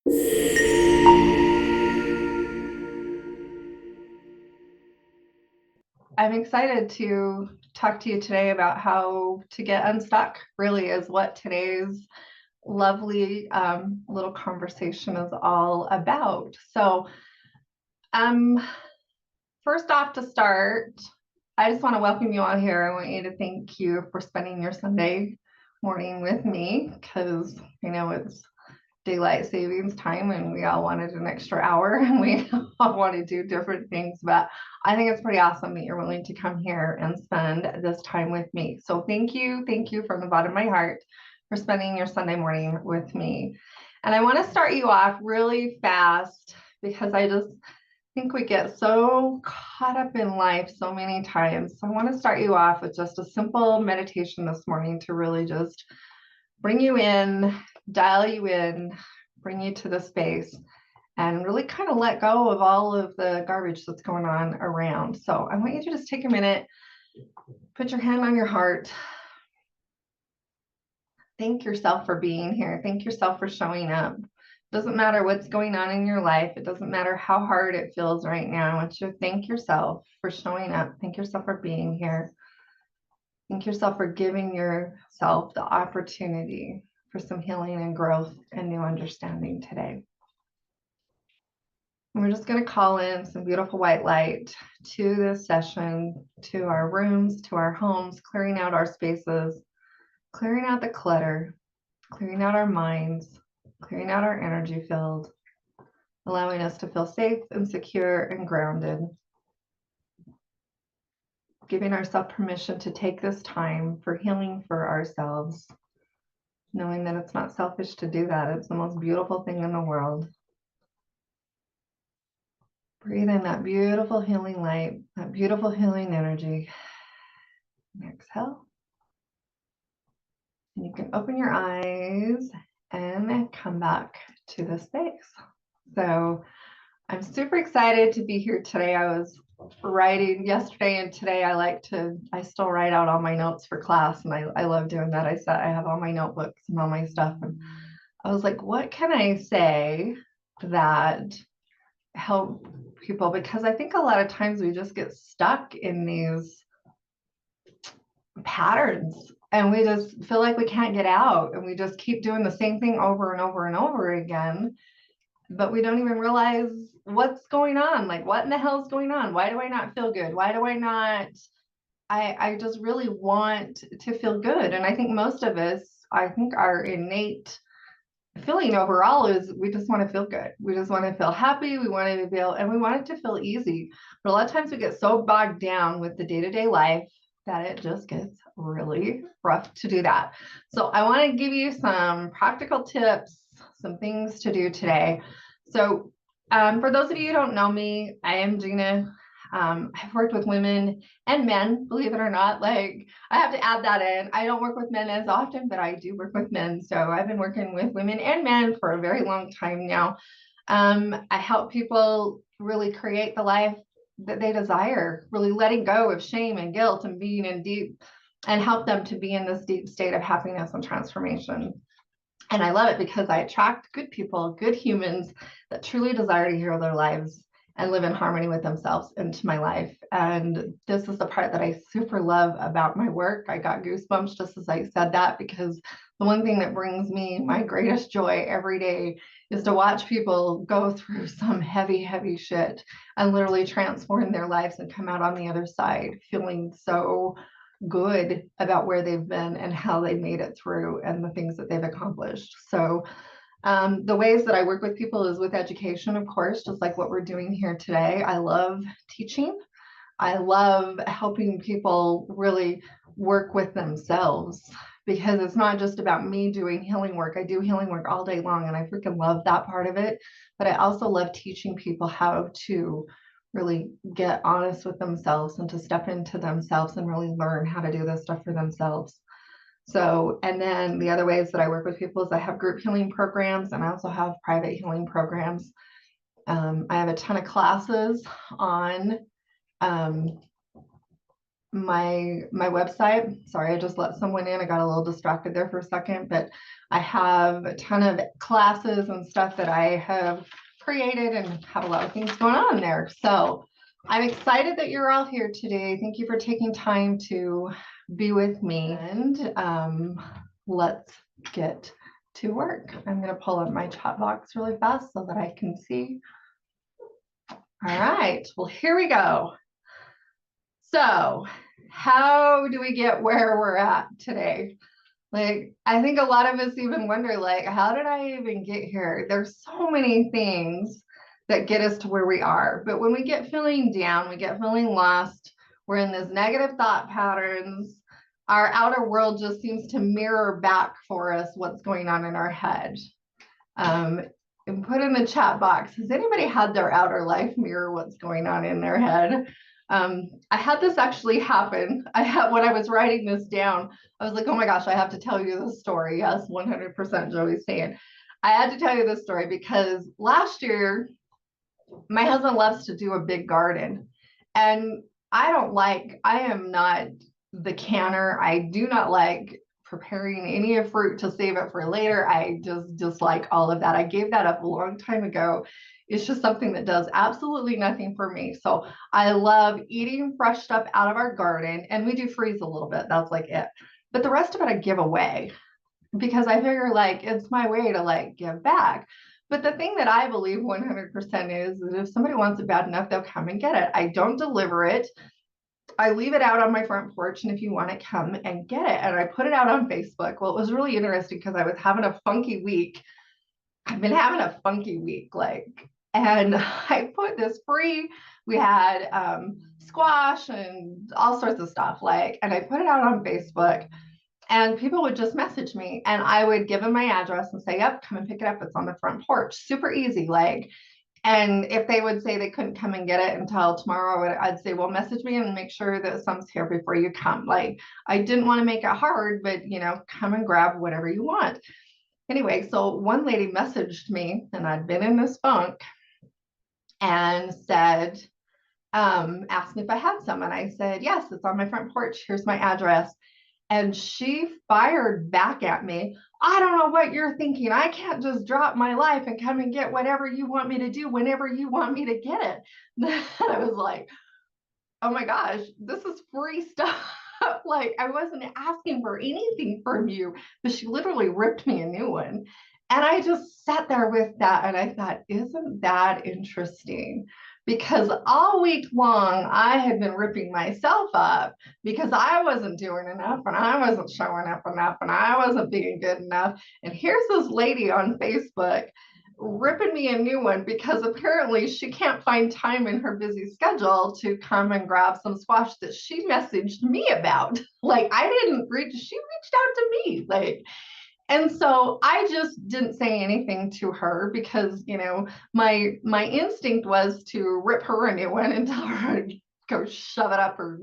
I'm excited to talk to you today about how to get unstuck, really, is what today's lovely little conversation is all about. So, um, first off, to start, I just want to welcome you all here. I want you to thank you for spending your Sunday morning with me because I know it's daylight savings time and we all wanted an extra hour and we all want to do different things, but I think it's pretty awesome that you're willing to come here and spend this time with me. So thank you from the bottom of my heart for spending your Sunday morning with me. And I want to start you off really fast because I just think we get so caught up in life so many times. So I want to start you off with just a simple meditation this morning to really just bring you in, dial you in, bring you to the space, and really kind of let go of all of the garbage that's going on around. So I want you to just take a minute, put your hand on your heart, thank yourself for being here, thank yourself for showing up. It doesn't matter what's going on in your life, it doesn't matter how hard it feels right now. I want you to thank yourself for showing up, thank yourself for being here. Thank yourself for giving yourself the opportunity for some healing and growth and new understanding today. And we're just going to call in some beautiful white light to this session, to our rooms, to our homes, clearing out our spaces, clearing out the clutter, clearing out our minds, clearing out our energy field, allowing us to feel safe and secure and grounded. Giving ourselves permission to take this time for healing for ourselves, knowing that it's not selfish to do that. It's the most beautiful thing in the world. Breathe in that beautiful healing light, that beautiful healing energy. And exhale. And you can open your eyes and come back to the space. So I'm super excited to be here today. I was writing yesterday and today. I still write out all my notes for class, and I love doing that. I have all my notebooks and all my stuff, and I was like, what can I say that help people? Because I think a lot of times we just get stuck in these patterns and we just feel like we can't get out, and we just keep doing the same thing over and over and over again, but we don't even realize what's going on. Like, what in the hell is going on? Why do I not feel good? Why do I not? I just really want to feel good. And I think most of us, I think our innate feeling overall is we just want to feel good. We just want to feel happy. We want to feel, and we want it to feel easy. But a lot of times we get so bogged down with the day-to-day life that it just gets really rough to do that. So I want to give you some practical tips, some things to do today. So for those of you who don't know me, I am Gina. I've worked with women and men, believe it or not. Like, I have to add that in. I don't work with men as often, but I do work with men. So I've been working with women and men for a very long time now. I help people really create the life that they desire, really letting go of shame and guilt and being in deep, and help them to be in this deep state of happiness and transformation. And I love it because I attract good people, good humans that truly desire to heal their lives and live in harmony with themselves into my life. And this is the part that I super love about my work. I got goosebumps just as I said that, because the one thing that brings me my greatest joy every day is to watch people go through some heavy, heavy shit and literally transform their lives and come out on the other side feeling so good about where they've been and how they made it through and the things that they've accomplished. So the ways that I work with people is with education, of course, just like what we're doing here today. I love teaching. I love helping people really work with themselves, because it's not just about me doing healing work. I do healing work all day long, and I freaking love that part of it. But I also love teaching people how to really get honest with themselves and to step into themselves and really learn how to do this stuff for themselves. So, and then the other ways that I work with people is I have group healing programs, and I also have private healing programs. I have a ton of classes on my website. Sorry, I just let someone in. I got a little distracted there for a second, but I have a ton of classes and stuff that I have created and have a lot of things going on there. So I'm excited that you're all here today. Thank you for taking time to be with me. And let's get to work. I'm going to pull up my chat box really fast so that I can see. All right, well, here we go. So how do we get where we're at today? Like, I think a lot of us even wonder, like, how did I even get here? There's so many things that get us to where we are. But when we get feeling down, we get feeling lost, we're in these negative thought patterns, our outer world just seems to mirror back for us what's going on in our head. And put in the chat box, has anybody had their outer life mirror what's going on in their head? I had this actually happen. When I was writing this down, I was like, oh my gosh, I have to tell you this story. Yes, 100% Joey's saying. I had to tell you this story because last year, my husband loves to do a big garden. And I am not the canner. I do not like preparing any fruit to save it for later. I just dislike all of that. I gave that up a long time ago. It's just something that does absolutely nothing for me. So I love eating fresh stuff out of our garden, and we do freeze a little bit. That's like it. But the rest of it I give away because I figure like it's my way to like give back. But the thing that I believe 100% is that if somebody wants it bad enough, they'll come and get it. I don't deliver it. I leave it out on my front porch, and if you want to come and get it. And I put it out on Facebook. Well, it was really interesting because I was having a funky week. I've been having a funky week, and I put this free. We had squash and all sorts of stuff, and I put it out on Facebook. And people would just message me, and I would give them my address and say, yep, come and pick it up. It's on the front porch. Super easy. And if they would say they couldn't come and get it until tomorrow, I'd say, well, message me and make sure that some's here before you come. I didn't want to make it hard, but come and grab whatever you want. Anyway, so one lady messaged me, and I'd been in this funk, and said, asked me if I had some. And I said, yes, it's on my front porch. Here's my address. And she fired back at me. I don't know what you're thinking. I can't just drop my life and come and get whatever you want me to do whenever you want me to get it. I was like, oh my gosh, this is free stuff. I wasn't asking for anything from you, but she literally ripped me a new one. And I just sat there with that, and I thought, isn't that interesting? Because all week long, I had been ripping myself up because I wasn't doing enough, and I wasn't showing up enough, and I wasn't being good enough. And here's this lady on Facebook ripping me a new one because apparently she can't find time in her busy schedule to come and grab some squash that she messaged me about. I didn't reach, she reached out to me. And so I just didn't say anything to her because, my instinct was to rip her a new one and tell her to go shove it up her.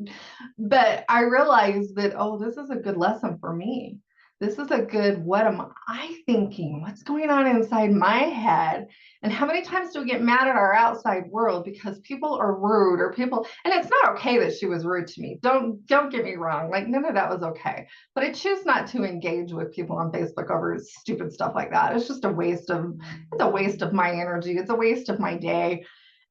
But I realized that, oh, this is a good lesson for me. This is a good, what am I thinking? What's going on inside my head? And how many times do we get mad at our outside world because people are rude or people, and it's not okay that she was rude to me. Don't get me wrong. None of that was okay. But I choose not to engage with people on Facebook over stupid stuff like that. It's just it's a waste of my energy. It's a waste of my day.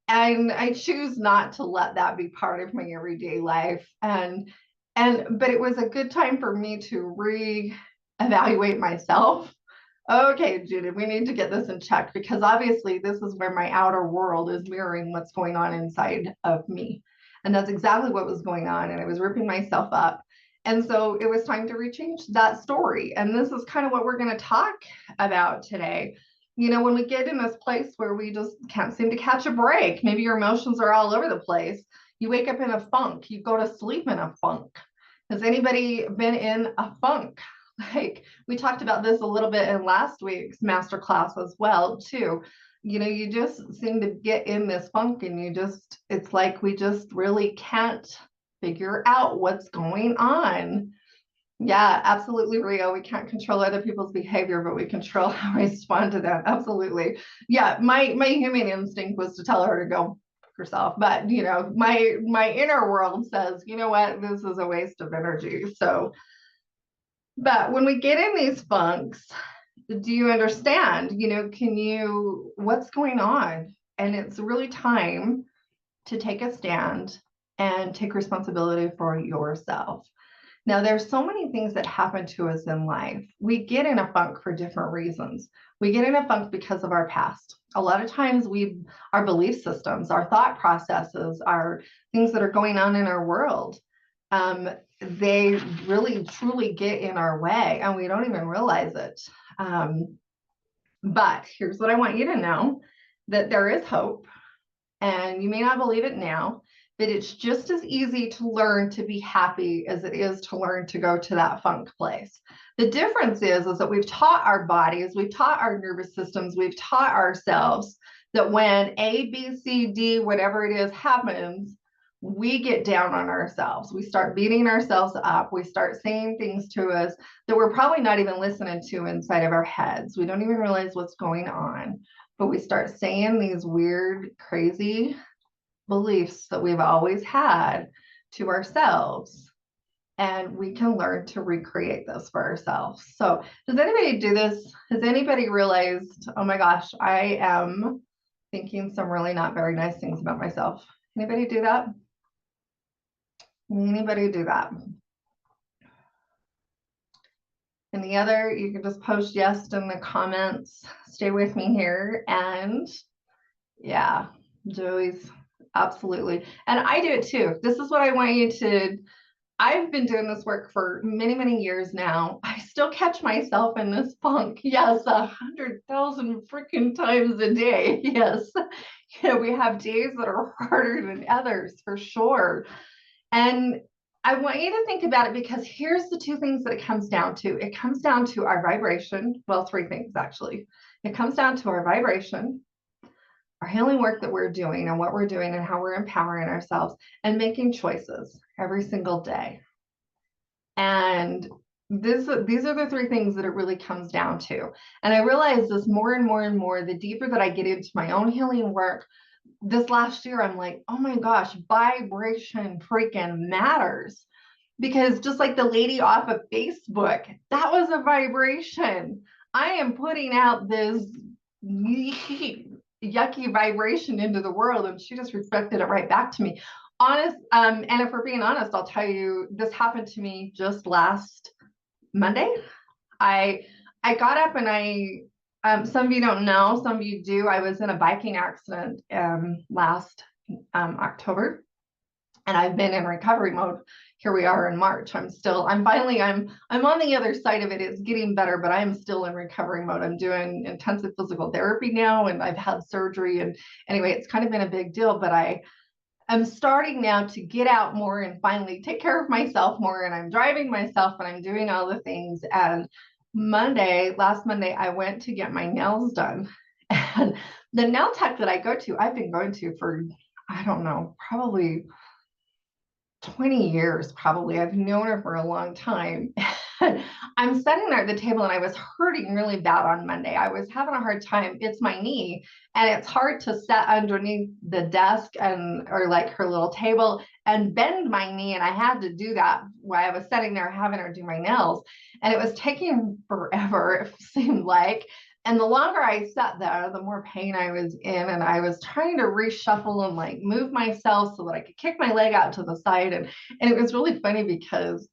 And I choose not to let that be part of my everyday life. But it was a good time for me to reevaluate myself. Okay, Gina, we need to get this in check because obviously this is where my outer world is mirroring what's going on inside of me. And that's exactly what was going on. And I was ripping myself up. And so it was time to rechange that story. And this is kind of what we're going to talk about today. When we get in this place where we just can't seem to catch a break, maybe your emotions are all over the place. You wake up in a funk, you go to sleep in a funk. Has anybody been in a funk? We talked about this a little bit in last week's masterclass as well, too. You just seem to get in this funk and it's like we just really can't figure out what's going on. Yeah, absolutely, Rio. We can't control other people's behavior, but we control how we respond to them. Absolutely. Yeah, my human instinct was to tell her to go yourself. But you know, my inner world says, you know what, this is a waste of energy. So, but when we get in these funks, do you understand? You know, what's going on? And it's really time to take a stand and take responsibility for yourself. Now, there's so many things that happen to us in life. We get in a funk for different reasons. We get in a funk because of our past. A lot of times our belief systems, our thought processes, our things that are going on in our world, they really truly get in our way and we don't even realize it. But here's what I want you to know, that there is hope. And you may not believe it now, but it's just as easy to learn to be happy as it is to learn to go to that funk place. The difference is that we've taught our bodies, we've taught our nervous systems, we've taught ourselves that when A, B, C, D, whatever it is happens, we get down on ourselves. We start beating ourselves up. We start saying things to us that we're probably not even listening to inside of our heads. We don't even realize what's going on. But we start saying these weird, crazy beliefs that we've always had to ourselves. And we can learn to recreate this for ourselves. So does anybody do this? Has anybody realized, oh my gosh, I am thinking some really not very nice things about myself? Anybody do that? Anybody do that? And the other, you can just post yes in the comments. Stay with me here. And yeah, Joey's absolutely. And I do it too. This is what I want you to, I've been doing this work for many, many years now. I still catch myself in this funk. Yes, 100,000 freaking times a day. Yes. You know, we have days that are harder than others for sure. And I want you to think about it because here's the two things that it comes down to. It comes down to our vibration. Well, three things actually. It comes down to our vibration, our healing work that we're doing and what we're doing and how we're empowering ourselves and making choices every single day. And these are the three things that it really comes down to. And I realize this more and more and more, the deeper that I get into my own healing work. This last year, I'm like, oh my gosh, vibration freaking matters. Because just like the lady off of Facebook, that was a vibration. I am putting out this yucky vibration into the world, and she just reflected it right back to me. And if we're being honest, I'll tell you, this happened to me just last Monday. I got up and some of you don't know, some of you do. I was in a biking accident last October, and I've been in recovery mode. Here we are in March. I'm on the other side of it. It's getting better, but I'm still in recovery mode. I'm doing intensive physical therapy now, and I've had surgery. And anyway, it's kind of been a big deal, but I'm starting now to get out more and finally take care of myself more. And I'm driving myself and I'm doing all the things. And last Monday, I went to get my nails done. And the nail tech that I've been going to for, I don't know, probably 20 years, probably. I've known her for a long time. I'm sitting there at the table and I was hurting really bad on Monday. I was having a hard time. It's my knee and it's hard to sit underneath the desk or like her little table and bend my knee. And I had to do that while I was sitting there having her do my nails. And it was taking forever, it seemed like. And the longer I sat there, the more pain I was in. And I was trying to reshuffle and like move myself so that I could kick my leg out to the side. And it was really funny because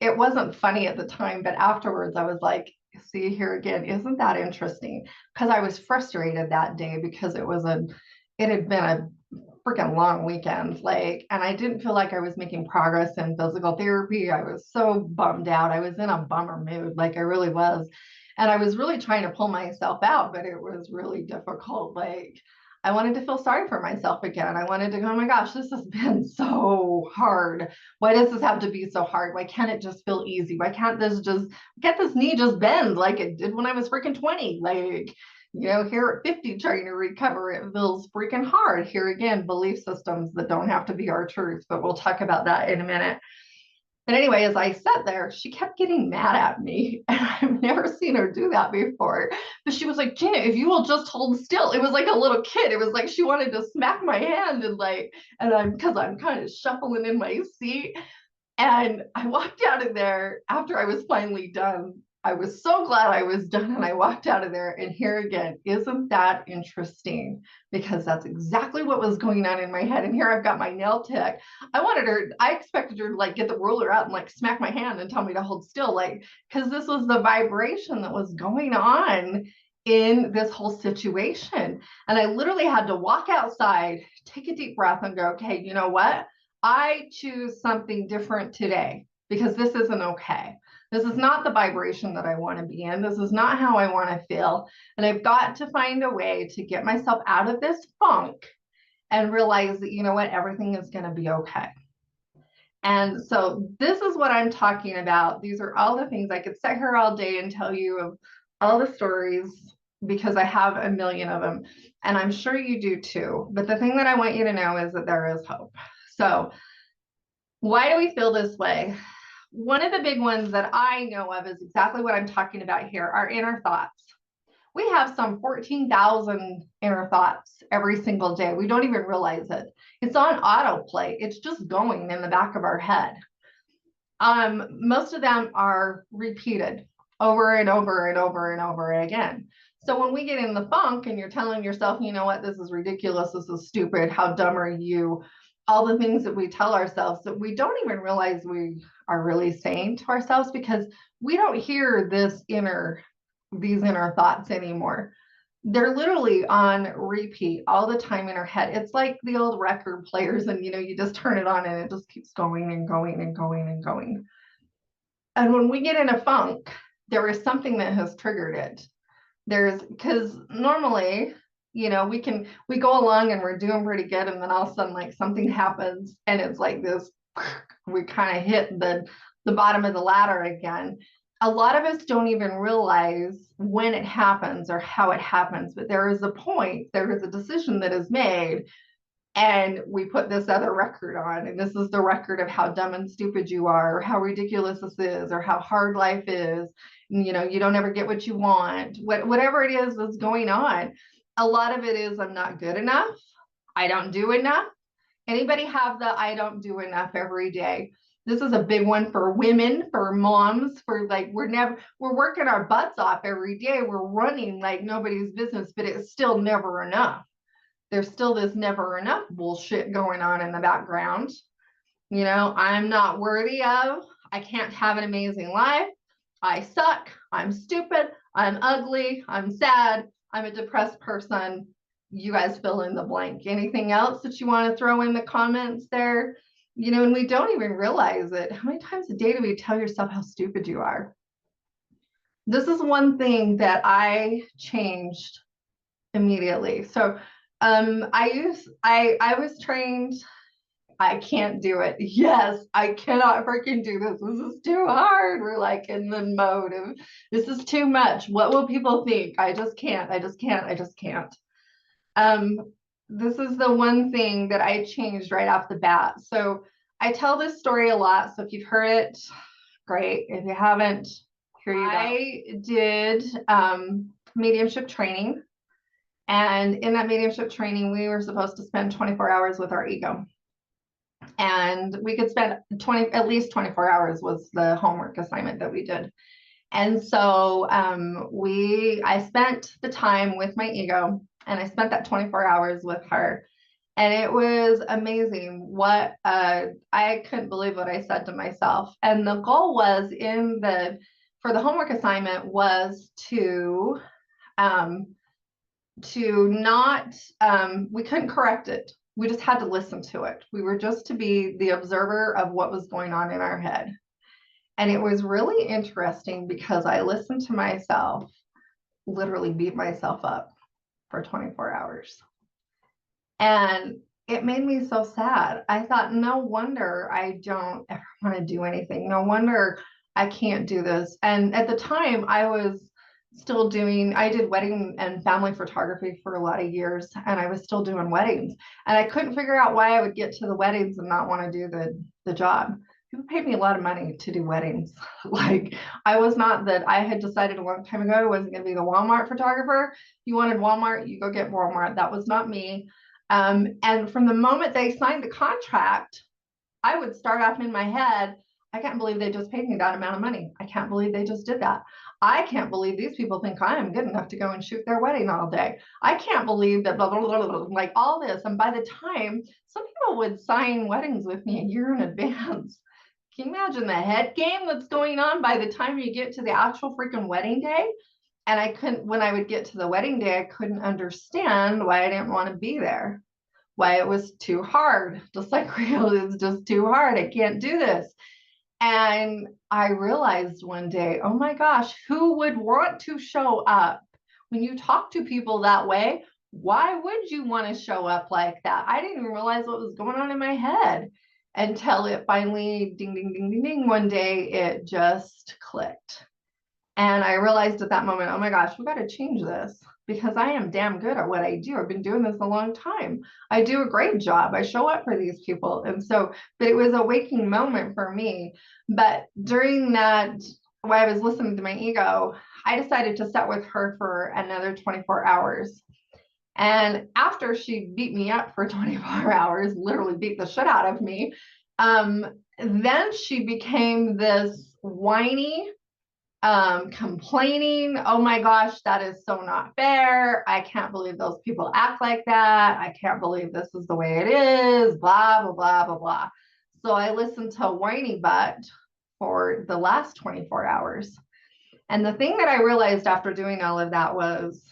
it wasn't funny at the time, but afterwards I was like, see here again, isn't that interesting? Because I was frustrated that day because it had been a freaking long weekend, and I didn't feel like I was making progress in physical therapy. I was so bummed out. I was in a bummer mood, like I really was. And I was really trying to pull myself out, but it was really difficult. I wanted to feel sorry for myself again. I wanted to go, oh my gosh, this has been so hard. Why does this have to be so hard? Why can't it just feel easy? Why can't this knee just bend like it did when I was freaking 20? Here at 50 trying to recover, it feels freaking hard. Here again, belief systems that don't have to be our truth, but we'll talk about that in a minute. But anyway, as I sat there, she kept getting mad at me. And I've never seen her do that before. But she was like, Gina, if you will just hold still. It was like a little kid. It was like she wanted to smack my hand because I'm kind of shuffling in my seat. And I walked out of there after I was finally done. I was so glad I was done. And I walked out of there. And here again, isn't that interesting? Because that's exactly what was going on in my head. And here I've got my nail tech. I expected her to like get the ruler out and like smack my hand and tell me to hold still, like, because this was the vibration that was going on in this whole situation. And I literally had to walk outside, take a deep breath, and go, okay, you know what? I choose something different today because this isn't okay. This is not the vibration that I want to be in. This is not how I want to feel. And I've got to find a way to get myself out of this funk and realize that, you know what, everything is going to be okay. And so this is what I'm talking about. These are all the things I could sit here all day and tell you of all the stories because I have a million of them. And I'm sure you do too. But the thing that I want you to know is that there is hope. So why do we feel this way? One of the big ones that I know of is exactly what I'm talking about here, our inner thoughts. We have some 14,000 inner thoughts every single day. We don't even realize it. It's on autoplay. It's just going in the back of our head. Most of them are repeated over and over and over and over again. So when we get in the funk and you're telling yourself, you know what, this is ridiculous, this is stupid, how dumb are you? All the things that we tell ourselves that we don't even realize we are really saying to ourselves because we don't hear these inner thoughts anymore. They're literally on repeat all the time in our head. It's like the old record players, and you just turn it on and it just keeps going and going and going and going. And when we get in a funk, there is something that has triggered it. Because normally, we go along and we're doing pretty good, and then all of a sudden, like, something happens and it's like this, we kind of hit the bottom of the ladder again. A lot of us don't even realize when it happens or how it happens, but there is a decision that is made, and we put this other record on, and this is the record of how dumb and stupid you are, or how ridiculous this is, or how hard life is. You don't ever get what you want, whatever it is that's going on. A lot of it is, I'm not good enough, I don't do enough. Anybody have the I don't do enough every day? This is a big one for women, for moms, for like, we're working our butts off every day, we're running like nobody's business, but it's still never enough. There's still this never enough bullshit going on in the background. I'm not worthy of, I can't have an amazing life, I suck, I'm stupid, I'm ugly, I'm sad, I'm a depressed person. You guys fill in the blank. Anything else that you want to throw in the comments there? And we don't even realize it. How many times a day do we tell yourself how stupid you are? This is one thing that I changed immediately. So I was trained, I can't do it. Yes, I cannot freaking do this. This is too hard. We're like in the mode of, this is too much. What will people think? I just can't. This is the one thing that I changed right off the bat. So I tell this story a lot. So if you've heard it, great. If you haven't, here you go. I did mediumship training. And in that mediumship training, we were supposed to spend 24 hours with our ego. And we could spend at least 24 hours was the homework assignment that we did. And so I spent the time with my ego, and I spent that 24 hours with her. And it was amazing. I couldn't believe what I said to myself. And the goal was for the homework assignment was to not, we couldn't correct it. We just had to listen to it. We were just to be the observer of what was going on in our head. And it was really interesting because I listened to myself literally beat myself up for 24 hours. And it made me so sad. I thought, no wonder I don't ever want to do anything. No wonder I can't do this. And at the time, I did wedding and family photography for a lot of years, and I was still doing weddings. And I couldn't figure out why I would get to the weddings and not want to do the job. people paid me a lot of money to do weddings. Like, I was not that I had decided a long time ago I wasn't going to be the Walmart photographer. You wanted Walmart, you go get Walmart. That was not me. And from the moment they signed the contract, I would start off in my head, I can't believe they just paid me that amount of money. I can't believe they just did that. I can't believe these people think I am good enough to go and shoot their wedding all day. I can't believe that, blah, blah, blah, blah, like all this. And by the time, some people would sign weddings with me a year in advance. Can you imagine the head game that's going on by the time you get to the actual freaking wedding day? And I couldn't, when I would get to the wedding day, I couldn't understand why I didn't want to be there, why it was too hard. Just like real, it's just too hard. I can't do this. And I realized one day, oh my gosh, who would want to show up? When you talk to people that way, why would you want to show up like that? I didn't even realize what was going on in my head until it finally, ding, ding, ding, ding, ding, one day it just clicked. And I realized at that moment, oh my gosh, we got to change this, because I am damn good at what I do. I've been doing this a long time. I do a great job. I show up for these people. And so, but it was a waking moment for me. But during that, while I was listening to my ego, I decided to sit with her for another 24 hours. And after she beat me up for 24 hours, literally beat the shit out of me, then she became this whiny, complaining, oh my gosh, that is so not fair. I can't believe those people act like that. I can't believe this is the way it is, blah, blah, blah, blah, blah. So I listened to whiny butt for the last 24 hours. And the thing that I realized after doing all of that was,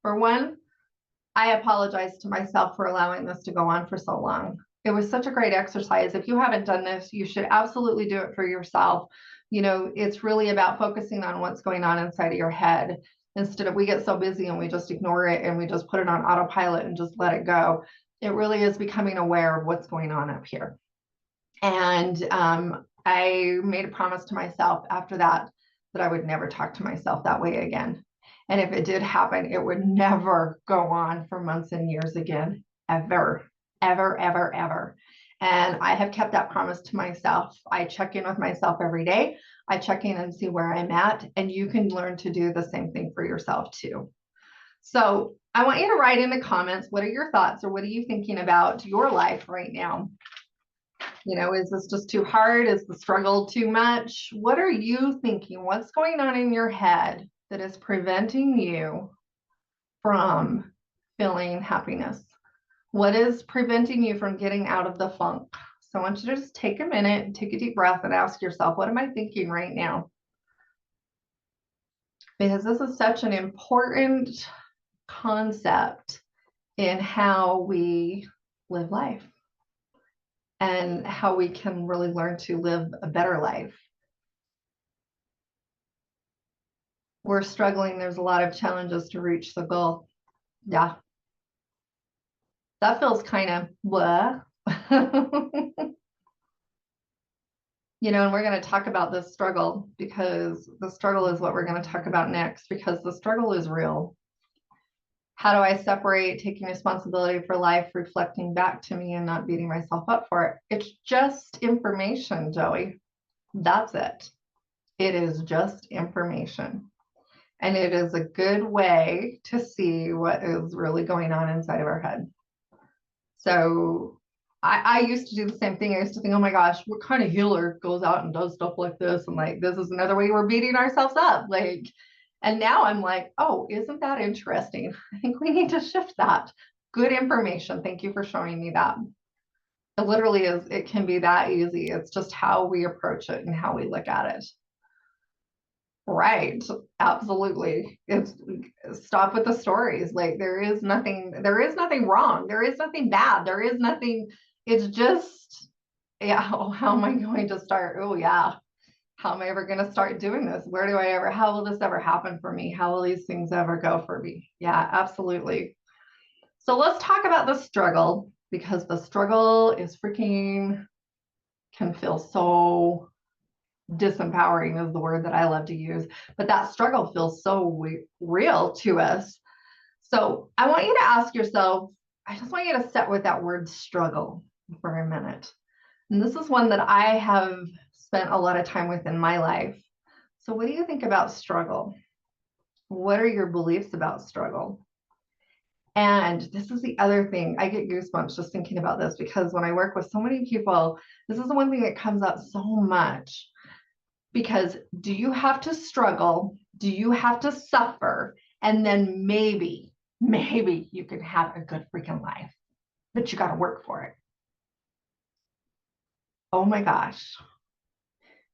for one, I apologized to myself for allowing this to go on for so long. It was such a great exercise. If you haven't done this, you should absolutely do it for yourself. You know, it's really about focusing on what's going on inside of your head. Instead of, we get so busy and we just ignore it and we just put it on autopilot and just let it go. It really is becoming aware of what's going on up here. And I made a promise to myself after that I would never talk to myself that way again. And if it did happen, it would never go on for months and years again, ever, ever, ever, ever. And I have kept that promise to myself. I check in with myself every day. I check in and see where I'm at, and you can learn to do the same thing for yourself too. So I want you to write in the comments, what are your thoughts, or what are you thinking about your life right now? You know, is this just too hard? Is the struggle too much? What are you thinking? What's going on in your head that is preventing you from feeling happiness? What is preventing you from getting out of the funk? So I want you to just take a minute and take a deep breath and ask yourself, what am I thinking right now? Because this is such an important concept in how we live life and how we can really learn to live a better life. We're struggling. There's a lot of challenges to reach the goal. Yeah. That feels kind of blah. You know, and we're going to talk about this struggle, because the struggle is what we're going to talk about next, because the struggle is real. How do I separate taking responsibility for life, reflecting back to me, and not beating myself up for it? It's just information, Joey. That's it. It is just information. And it is a good way to see what is really going on inside of our head. So I used to do the same thing. I used to think, oh my gosh, what kind of healer goes out and does stuff like this? And like, this is another way we're beating ourselves up. Like, and now I'm like, oh, isn't that interesting? I think we need to shift that. Good information. Thank you for showing me that. It literally is, it can be that easy. It's just how we approach it and how we look at it. Right. Absolutely. It's, stop with the stories. Like, there is nothing wrong. There is nothing bad. There is nothing. It's just, yeah. Oh, how am I going to start? Oh yeah. How am I ever going to start doing this? Where do I ever, how will this ever happen for me? How will these things ever go for me? Yeah, absolutely. So let's talk about the struggle, because the struggle is freaking, can feel so disempowering is the word that I love to use, but that struggle feels so real to us. So I want you to ask yourself, I just want you to sit with that word struggle for a minute. And this is one that I have spent a lot of time with in my life. So, what do you think about struggle? What are your beliefs about struggle? And this is the other thing. I get goosebumps just thinking about this because when I work with so many people, this is the one thing that comes up so much. Because do you have to struggle? Do you have to suffer? And then maybe you can have a good freaking life, but you got to work for it. Oh my gosh.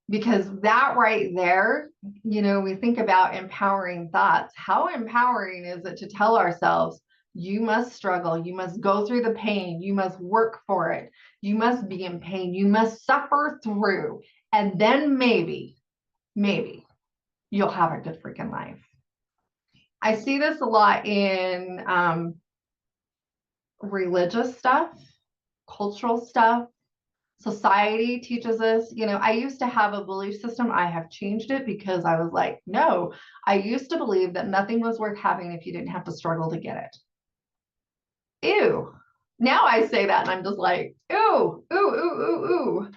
Because that right there, we think about empowering thoughts. How empowering is it to tell ourselves, you must struggle, you must go through the pain, you must work for it, you must be in pain, you must suffer through, and then maybe you'll have a good freaking life. I see this a lot in religious stuff, cultural stuff. Society teaches us, I used to have a belief system. I have changed it because I was like, no, I used to believe that nothing was worth having if you didn't have to struggle to get it. Ew. Now I say that and I'm just like, ooh, ooh, ooh, ooh, ooh.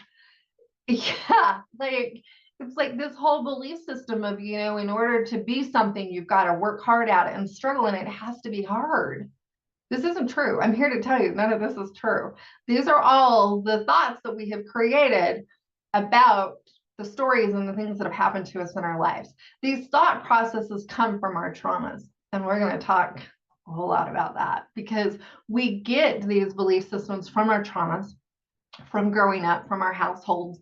Yeah. Like, it's like this whole belief system of, in order to be something, you've got to work hard at it and struggle, and it has to be hard. This isn't true. I'm here to tell you none of this is true. These are all the thoughts that we have created about the stories and the things that have happened to us in our lives. These thought processes come from our traumas, and we're going to talk a whole lot about that because we get these belief systems from our traumas, from growing up, from our households,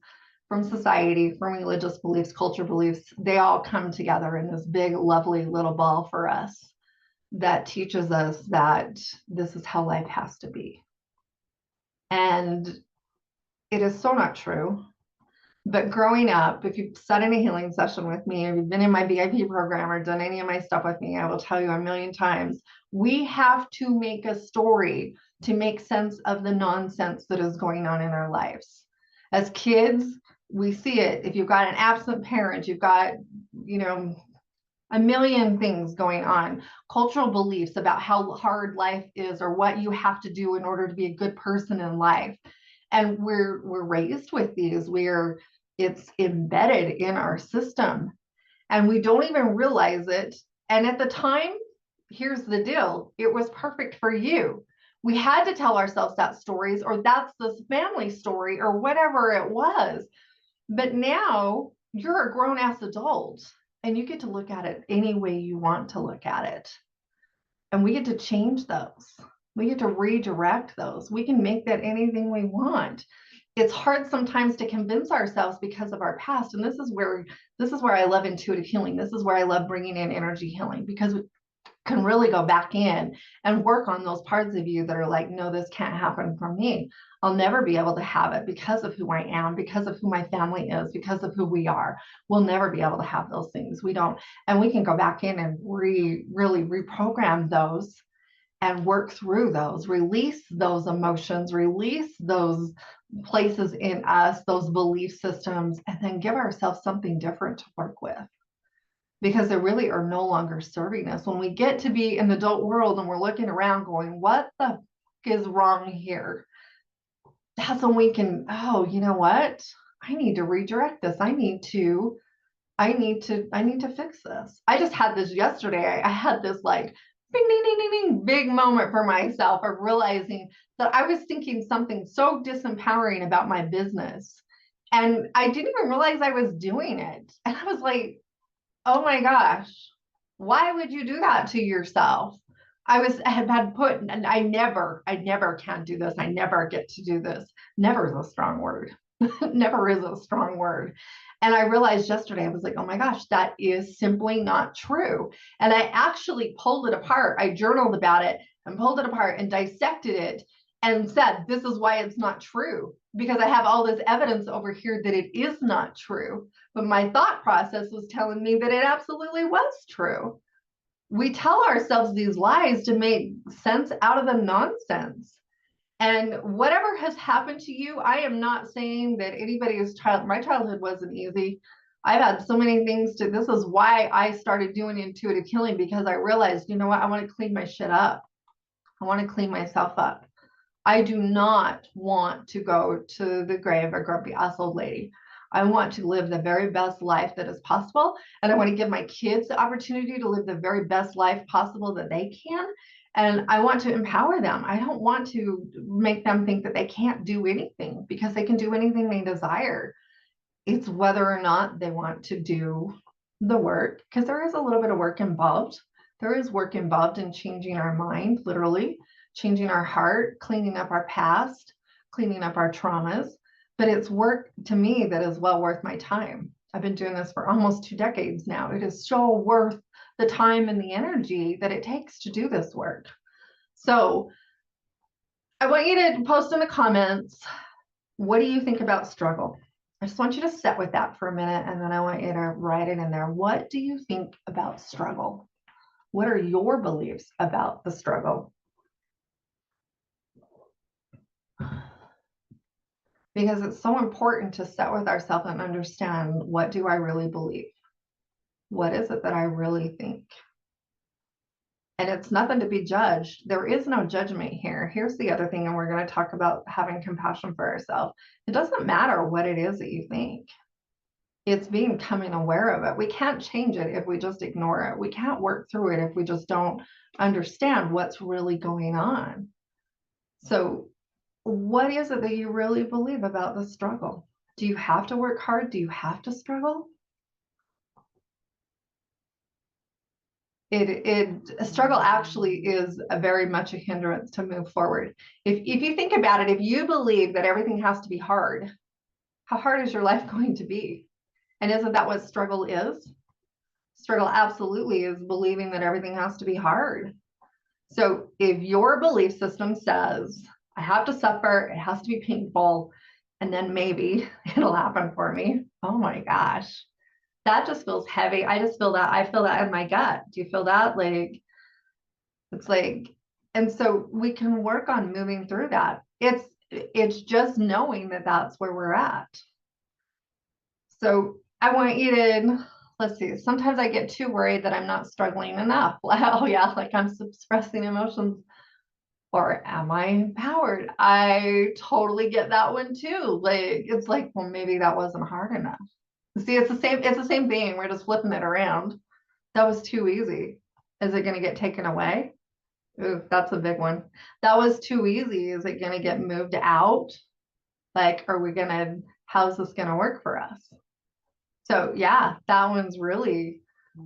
from society, from religious beliefs, culture beliefs. They all come together in this big, lovely little ball for us that teaches us that this is how life has to be. And it is so not true. But growing up, if you've sat in a healing session with me, or you've been in my VIP program or done any of my stuff with me, I will tell you a million times, we have to make a story to make sense of the nonsense that is going on in our lives. As kids, we see it. If you've got an absent parent, you've got, a million things going on, cultural beliefs about how hard life is or what you have to do in order to be a good person in life. And we're raised with these. It's embedded in our system and we don't even realize it. And at the time, here's the deal. It was perfect for you. We had to tell ourselves that stories, or that's this family story or whatever it was. But now you're a grown ass adult and you get to look at it any way you want to look at it. And we get to change those. We get to redirect those. We can make that anything we want. It's hard sometimes to convince ourselves because of our past. And this is where I love intuitive healing. This is where I love bringing in energy healing, because we can really go back in and work on those parts of you that are like, no, this can't happen for me. I'll never be able to have it because of who I am, because of who my family is, because of who we are. We'll never be able to have those things. We don't. And we can go back in and really reprogram those and work through those, release those emotions, release those places in us, those belief systems, and then give ourselves something different to work with, because they really are no longer serving us. When we get to be in the adult world and we're looking around going, what the fuck is wrong here? That's when we can, oh, you know what? I need to redirect this. I need to fix this. I just had this yesterday. I had this like ding, ding, ding, ding, ding, big moment for myself of realizing that I was thinking something so disempowering about my business. And I didn't even realize I was doing it. And I was like, oh my gosh, why would you do that to yourself? I had put, and I never can do this. I never get to do this. Never is a strong word. Never is a strong word. And I realized yesterday, I was like, oh my gosh, that is simply not true. And I actually pulled it apart. I journaled about it and pulled it apart and dissected it and said, this is why it's not true, because I have all this evidence over here that it is not true. But my thought process was telling me that it absolutely was true. We tell ourselves these lies to make sense out of the nonsense. And whatever has happened to you, I am not saying that my childhood wasn't easy. I've had so many things this is why I started doing intuitive healing, because I realized, you know what? I want to clean my shit up. I want to clean myself up. I do not want to go to the grave a grumpy ass old lady. I want to live the very best life that is possible. And I want to give my kids the opportunity to live the very best life possible that they can. And I want to empower them. I don't want to make them think that they can't do anything, because they can do anything they desire. It's whether or not they want to do the work, because there is a little bit of work involved. There is work involved in changing our mind, literally, changing our heart, cleaning up our past, cleaning up our traumas. But it's work to me that is well worth my time. I've been doing this for almost 2 decades now. It is so worth the time and the energy that it takes to do this work. So I want you to post in the comments, what do you think about struggle? I just want you to sit with that for a minute, and then I want you to write it in there. What do you think about struggle? What are your beliefs about the struggle? Because it's so important to sit with ourselves and understand, what do I really believe? What is it that I really think? And it's nothing to be judged. There is no judgment here. Here's the other thing, and we're going to talk about having compassion for ourselves. It doesn't matter what it is that you think. It's becoming aware of it. We can't change it if we just ignore it. We can't work through it if we just don't understand what's really going on. So what is it that you really believe about the struggle? Do you have to work hard? Do you have to struggle? Struggle actually is very much a hindrance to move forward. If you think about it, if you believe that everything has to be hard, how hard is your life going to be? And isn't that what struggle is? Struggle absolutely is believing that everything has to be hard. So if your belief system says, I have to suffer, it has to be painful, and then maybe it'll happen for me. Oh my gosh. That just feels heavy. I just feel that. I feel that in my gut. Do you feel that? Like, it's like, and so we can work on moving through that. It's just knowing that that's where we're at. So I want you to, let's see, sometimes I get too worried that I'm not struggling enough. Oh yeah, like I'm suppressing emotions. Or am I empowered? I totally get that one too. Like, it's like, well, maybe that wasn't hard enough. See, it's the same thing. We're just flipping it around. That was too easy. Is it going to get taken away? Ooh, that's a big one. That was too easy. Is it going to get moved out? Like, are we going to, how's this going to work for us? So yeah, that one's really,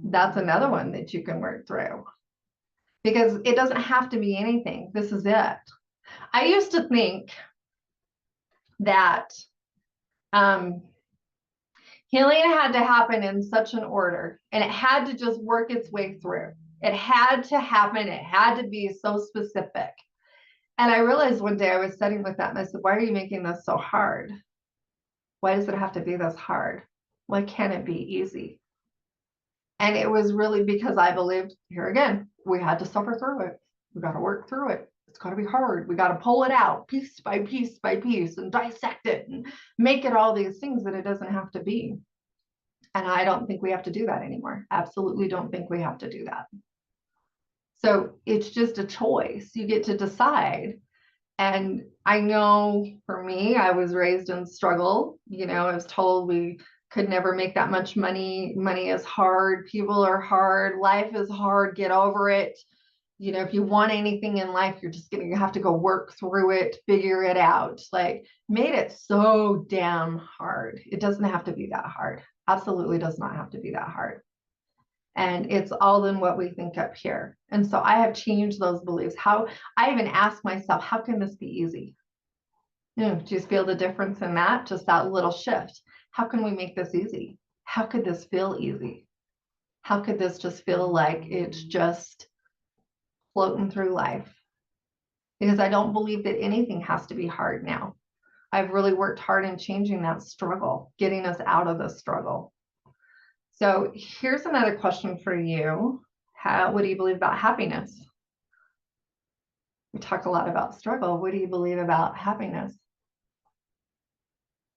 that's another one that you can work through, because it doesn't have to be anything. This is it. I used to think that healing had to happen in such an order, and it had to just work its way through. It had to happen. It had to be so specific. And I realized one day I was sitting with that, and I said, why are you making this so hard? Why does it have to be this hard? Why can't it be easy? And it was really because I believed, here again, we had to suffer through it. We got to work through it. It's got to be hard. We got to pull it out piece by piece by piece and dissect it and make it all these things that it doesn't have to be. And I don't think we have to do that anymore. Absolutely don't think we have to do that. So it's just a choice. You get to decide. And I know for me, I was raised in struggle. You know, I was told we could never make that much money. Money is hard. People are hard. Life is hard. Get over it. You know, if you want anything in life, you're just going to have to go work through it, figure it out. Like, made it so damn hard. It doesn't have to be that hard. Absolutely does not have to be that hard. And it's all in what we think up here. And so I have changed those beliefs. How I even ask myself, how can this be easy? You know, do you feel the difference in that? Just that little shift. How can we make this easy? How could this feel easy? How could this just feel like it's just floating through life? Because I don't believe that anything has to be hard now. I've really worked hard in changing that struggle, getting us out of the struggle. So here's another question for you. What do you believe about happiness? We talk a lot about struggle. What do you believe about happiness?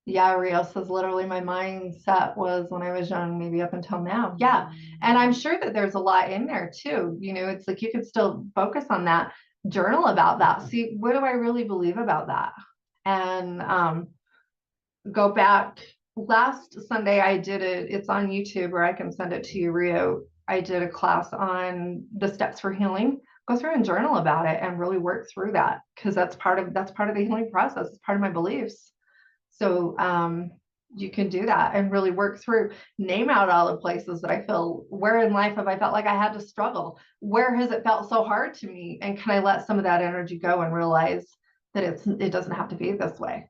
Yeah, Rio says literally my mindset was when I was young, maybe up until now. Yeah. And I'm sure that there's a lot in there too. You know, it's like you could still focus on that. journal about that. See, what do I really believe about that? And go back. Last Sunday, I did it. It's on YouTube, or I can send it to you, Rio. I did a class on the steps for healing. Go through and journal about it and really work through that, because that's part of the healing process. It's part of my beliefs. So you can do that and really work through, name out all the places that I feel, where in life have I felt like I had to struggle? Where has it felt so hard to me? And can I let some of that energy go and realize that it doesn't have to be this way?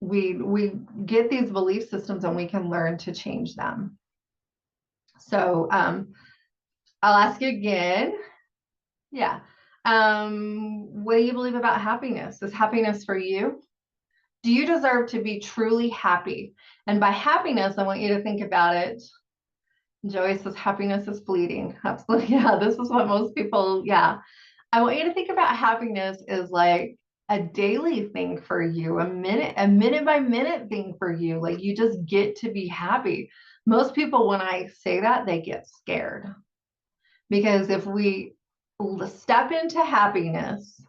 We get these belief systems and we can learn to change them. So I'll ask you again. Yeah. What do you believe about happiness? Is happiness for you? Do you deserve to be truly happy? And by happiness, I want you to think about it. Joey says happiness is fleeting. Absolutely. Yeah, this is what most people, yeah. I want you to think about happiness as like a daily thing for you, a minute by minute thing for you. Like you just get to be happy. Most people, when I say that, they get scared, because if we step into happiness,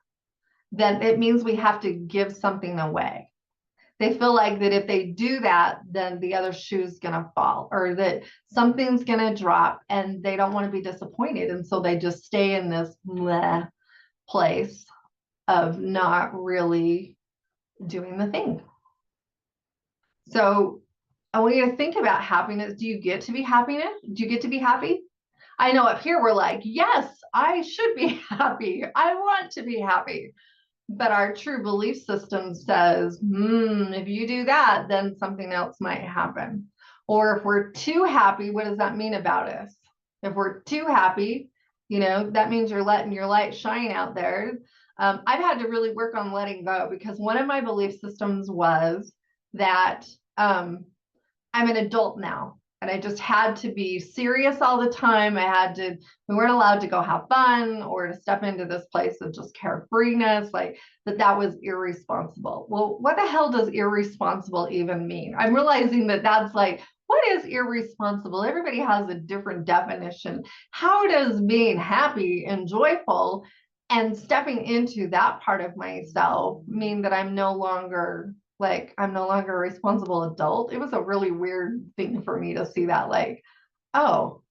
then it means we have to give something away. They feel like that if they do that, then the other shoe's going to fall, or that something's going to drop, and they don't want to be disappointed. And so they just stay in this bleh place of not really doing the thing. So I want you to think about happiness. Do you get to be happiness? Do you get to be happy? I know up here we're like, yes, I should be happy. I want to be happy. But our true belief system says, if you do that, then something else might happen. Or if we're too happy, what does that mean about us? If we're too happy, that means you're letting your light shine out there. I've had to really work on letting go, because one of my belief systems was that I'm an adult now. And I just had to be serious all the time. We weren't allowed to go have fun or to step into this place of just carefreeness, like that was irresponsible. Well, what the hell does irresponsible even mean? I'm realizing that that's like, what is irresponsible? Everybody has a different definition. How does being happy and joyful and stepping into that part of myself mean that I'm no longer a responsible adult? It was a really weird thing for me to see that, like, oh,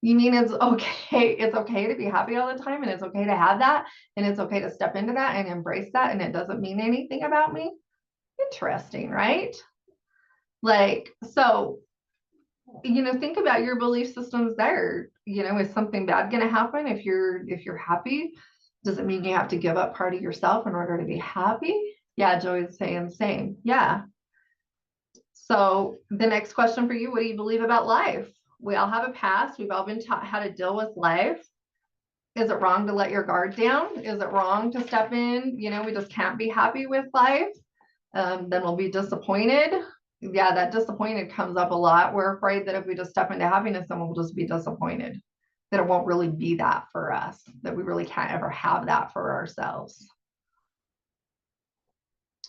you mean it's okay to be happy all the time, and it's okay to have that, and it's okay to step into that and embrace that, and it doesn't mean anything about me? Interesting, right? Like, so, think about your belief systems there. Is something bad going to happen if you're happy? Does it mean you have to give up part of yourself in order to be happy? Yeah, Joey's saying same. Yeah. So the next question for you, what do you believe about life? We all have a past. We've all been taught how to deal with life. Is it wrong to let your guard down? Is it wrong to step in? We just can't be happy with life. Then we'll be disappointed. Yeah, that disappointed comes up a lot. We're afraid that if we just step into happiness, then we'll just be disappointed, that it won't really be that for us, that we really can't ever have that for ourselves.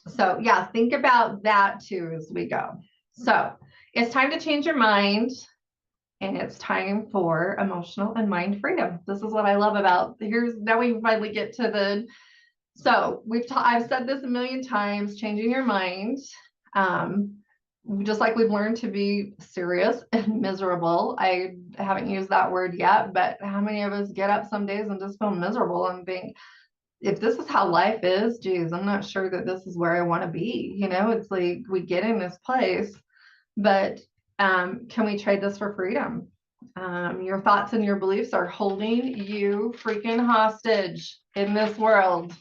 So yeah, think about that too as we go. So it's time to change your mind, and it's time for emotional and mind freedom. This is what I love about, now we finally get to so I've said this a million times, changing your mind. Just like we've learned to be serious and miserable. I haven't used that word yet, but how many of us get up some days and just feel miserable and think, if this is how life is, geez, I'm not sure that this is where I want to be. It's like we get in this place, but can we trade this for freedom? Your thoughts and your beliefs are holding you freaking hostage in this world.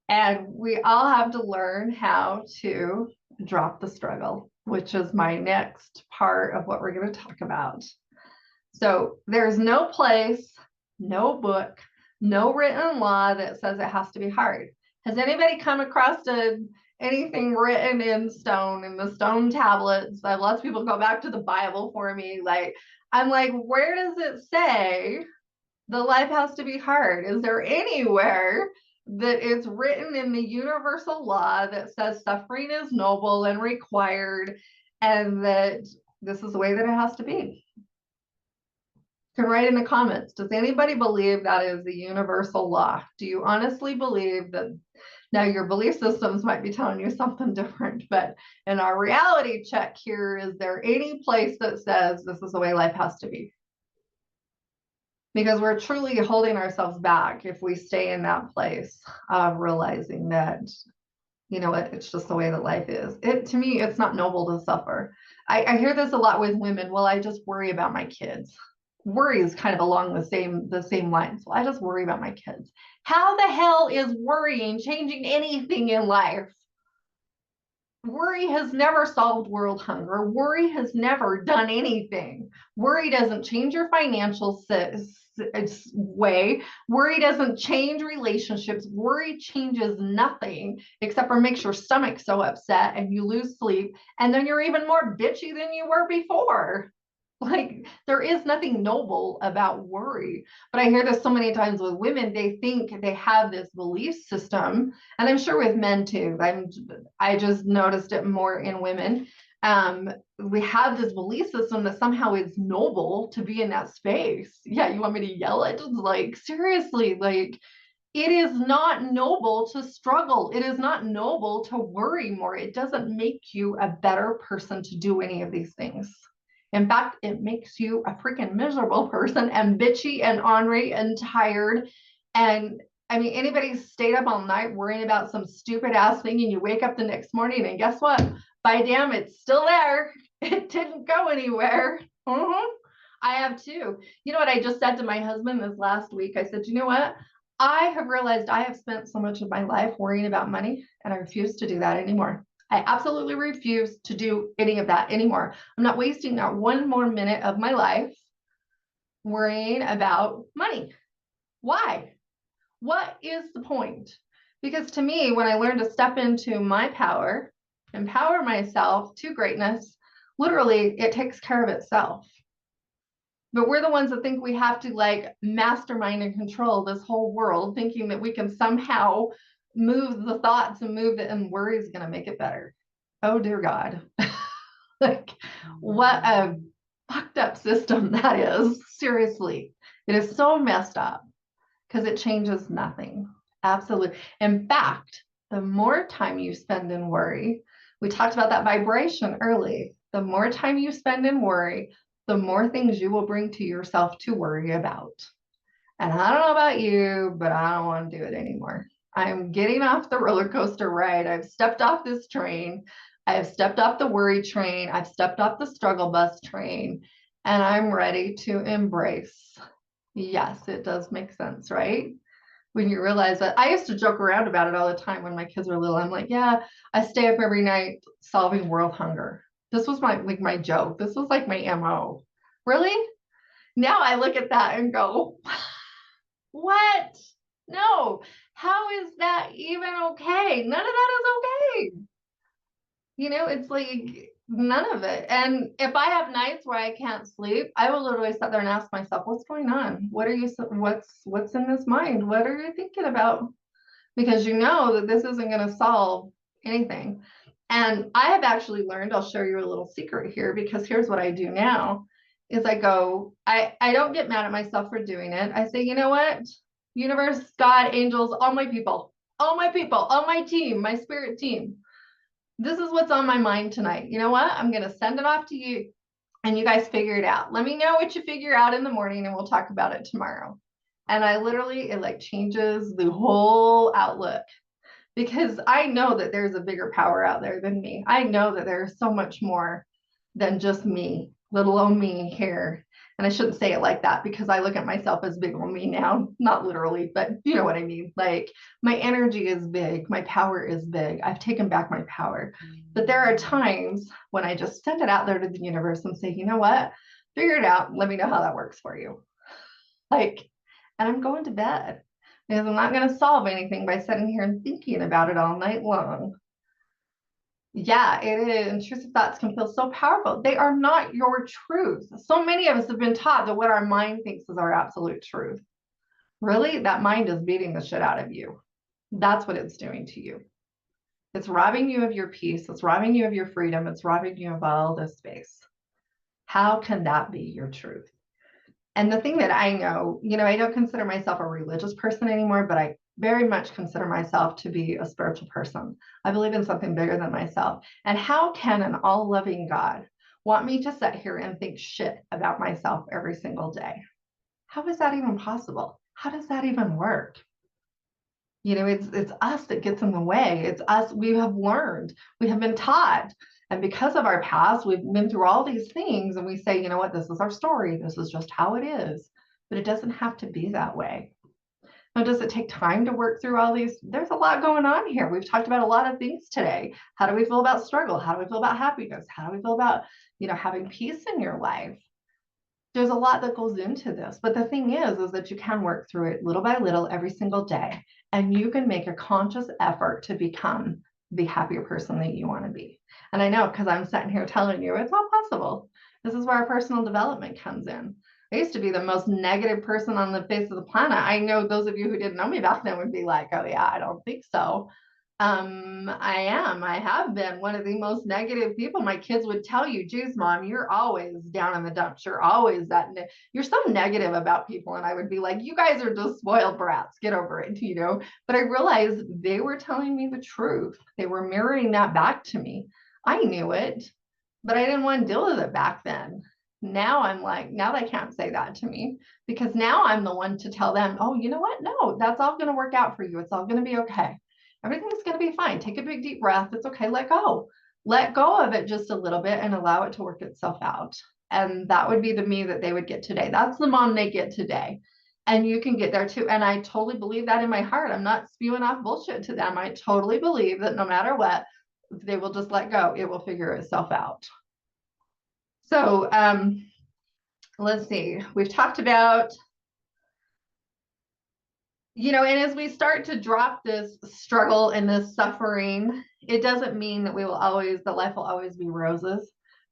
And we all have to learn how to drop the struggle, which is my next part of what we're going to talk about. So there's no place, no book, no written law that says it has to be hard. Has anybody come across anything written in stone, in the stone tablets? Lots of people go back to the Bible for me. I'm like, where does it say the life has to be hard? Is there anywhere that it's written in the universal law that says suffering is noble and required, and that this is the way that it has to be? can write in the comments. Does anybody believe that is the universal law? Do you honestly believe that? Now, your belief systems might be telling you something different, but in our reality check here, is there any place that says this is the way life has to be? Because we're truly holding ourselves back if we stay in that place of realizing that, you know what, it's just the way that life is. To me, it's not noble to suffer. I hear this a lot with women. Well, I just worry about my kids. Worry is kind of along the same lines. Well, I just worry about my kids. How the hell is worrying changing anything in life? Worry has never solved world hunger. Worry has never done anything. Worry doesn't change your financial way. Worry doesn't change relationships. Worry changes nothing except for makes your stomach so upset and you lose sleep. And then you're even more bitchy than you were before. Like, there is nothing noble about worry. But I hear this so many times with women. They think they have this belief system, and I'm sure with men too. I just noticed it more in women. We have this belief system that somehow it's noble to be in that space. Yeah, you want me to yell at? Just like, seriously, like, it is not noble to struggle. It is not noble to worry more. It doesn't make you a better person to do any of these things. In fact, it makes you a freaking miserable person and bitchy and ornery and tired. And I mean, anybody stayed up all night worrying about some stupid ass thing, and you wake up the next morning and guess what? By damn, it's still there. It didn't go anywhere. I have too. You know what I just said to my husband this last week? I said, you know what? I have realized I have spent so much of my life worrying about money, and I refuse to do that anymore. I absolutely refuse to do any of that anymore. I'm not wasting not one more minute of my life worrying about money. Why? What is the point? Because to me, when I learned to step into my power, empower myself to greatness, literally it takes care of itself. But we're the ones that think we have to like mastermind and control this whole world, thinking that we can somehow move the thoughts and move it, and worry is going to make it better. Oh dear God. Like, what a fucked up system that is. Seriously, it is so messed up because it changes nothing. Absolutely. In fact, the more time you spend in worry, we talked about that vibration early. The more time you spend in worry, the more things you will bring to yourself to worry about. And I don't know about you, but I don't want to do it anymore. I'm getting off the roller coaster ride. I've stepped off this train. I have stepped off the worry train. I've stepped off the struggle bus train, and I'm ready to embrace. Yes, it does make sense, right? When you realize that. I used to joke around about it all the time when my kids were little. I'm like, yeah, I stay up every night solving world hunger. This was my joke. This was like my MO. Really? Now I look at that and go, what? No. How is that even okay? None of that is okay. You know, it's like none of it. And if I have nights where I can't sleep, I will literally sit there and ask myself, what's going on? What's in this mind? What are you thinking about? Because you know that this isn't going to solve anything. And I have actually learned, I'll show you a little secret here, because here's what I do now is I don't get mad at myself for doing it. I say, you know what? Universe, God, angels, all my people, all my team, my spirit team. This is what's on my mind tonight. You know what? I'm going to send it off to you and you guys figure it out. Let me know what you figure out in the morning and we'll talk about it tomorrow. And it like changes the whole outlook, because I know that there's a bigger power out there than me. I know that there's so much more than just me, let alone me here. And I shouldn't say it like that because I look at myself as big on me now, not literally, but you know what I mean? Like, my energy is big, my power is big. I've taken back my power. But there are times when I just send it out there to the universe and say, you know what? Figure it out. Let me know how that works for you. Like, and I'm going to bed because I'm not going to solve anything by sitting here and thinking about it all night long. Yeah, it is. Intrusive thoughts can feel so powerful. They are not your truth. So many of us have been taught that what our mind thinks is our absolute truth. Really, that mind is beating the shit out of you. That's what it's doing to you. It's robbing you of your peace. It's robbing you of your freedom. It's robbing you of all this space. How can that be your truth? And the thing that I know, I don't consider myself a religious person anymore, but I very much consider myself to be a spiritual person. I believe in something bigger than myself. And how can an all-loving God want me to sit here and think shit about myself every single day? How is that even possible? How does that even work? It's us that gets in the way. It's us. We have learned, we have been taught. And because of our past, we've been through all these things and we say, you know what, this is our story. This is just how it is. But it doesn't have to be that way. Now, does it take time to work through all these? There's a lot going on here. We've talked about a lot of things today. How do we feel about struggle? How do we feel about happiness? How do we feel about, having peace in your life? There's a lot that goes into this, but the thing is that you can work through it little by little every single day, and you can make a conscious effort to become the happier person that you want to be. And I know, because I'm sitting here telling you it's all possible. This is where our personal development comes in. I used to be the most negative person on the face of the planet. I know those of you who didn't know me back then would be like, oh yeah, I don't think so. I have been one of the most negative people. My kids would tell you, geez, mom, you're always down in the dumps. You're always you're so negative about people. And I would be like, you guys are just spoiled brats. Get over it, But I realized they were telling me the truth. They were mirroring that back to me. I knew it, but I didn't want to deal with it back then. Now I'm like, now they can't say that to me, because now I'm the one to tell them, oh, you know what? No, that's all going to work out for you. It's all going to be okay. Everything's going to be fine. Take a big deep breath. It's okay. Let go. Let go of it just a little bit and allow it to work itself out. And that would be the me that they would get today. That's the mom they get today. And you can get there too. And I totally believe that in my heart. I'm not spewing off bullshit to them. I totally believe that no matter what, they will just let go. It will figure itself out. So let's see. We've talked about, and as we start to drop this struggle and this suffering, it doesn't mean that that life will always be roses.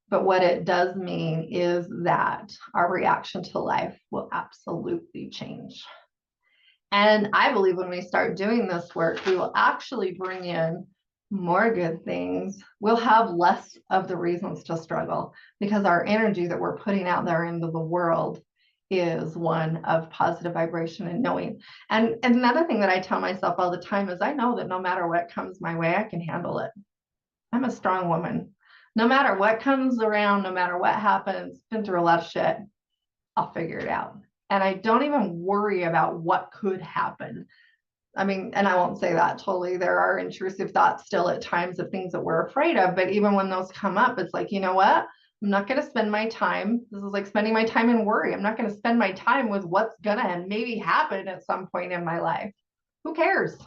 But what it does mean is that our reaction to life will absolutely change. And I believe when we start doing this work, we will actually bring in more good things. We'll have less of the reasons to struggle, because our energy that we're putting out there into the world is one of positive vibration and knowing. And another thing that I tell myself all the time is I know that no matter what comes my way, I can handle it. I'm a strong woman. No matter what comes around, no matter what happens, been through a lot of shit, I'll figure it out. And I don't even worry about what could happen. I mean, and I won't say that totally. There are intrusive thoughts still at times of things that we're afraid of. But even when those come up, it's like, you know what? I'm not going to spend my time. This is like spending my time in worry. I'm not going to spend my time with what's going to maybe happen at some point in my life. Who cares?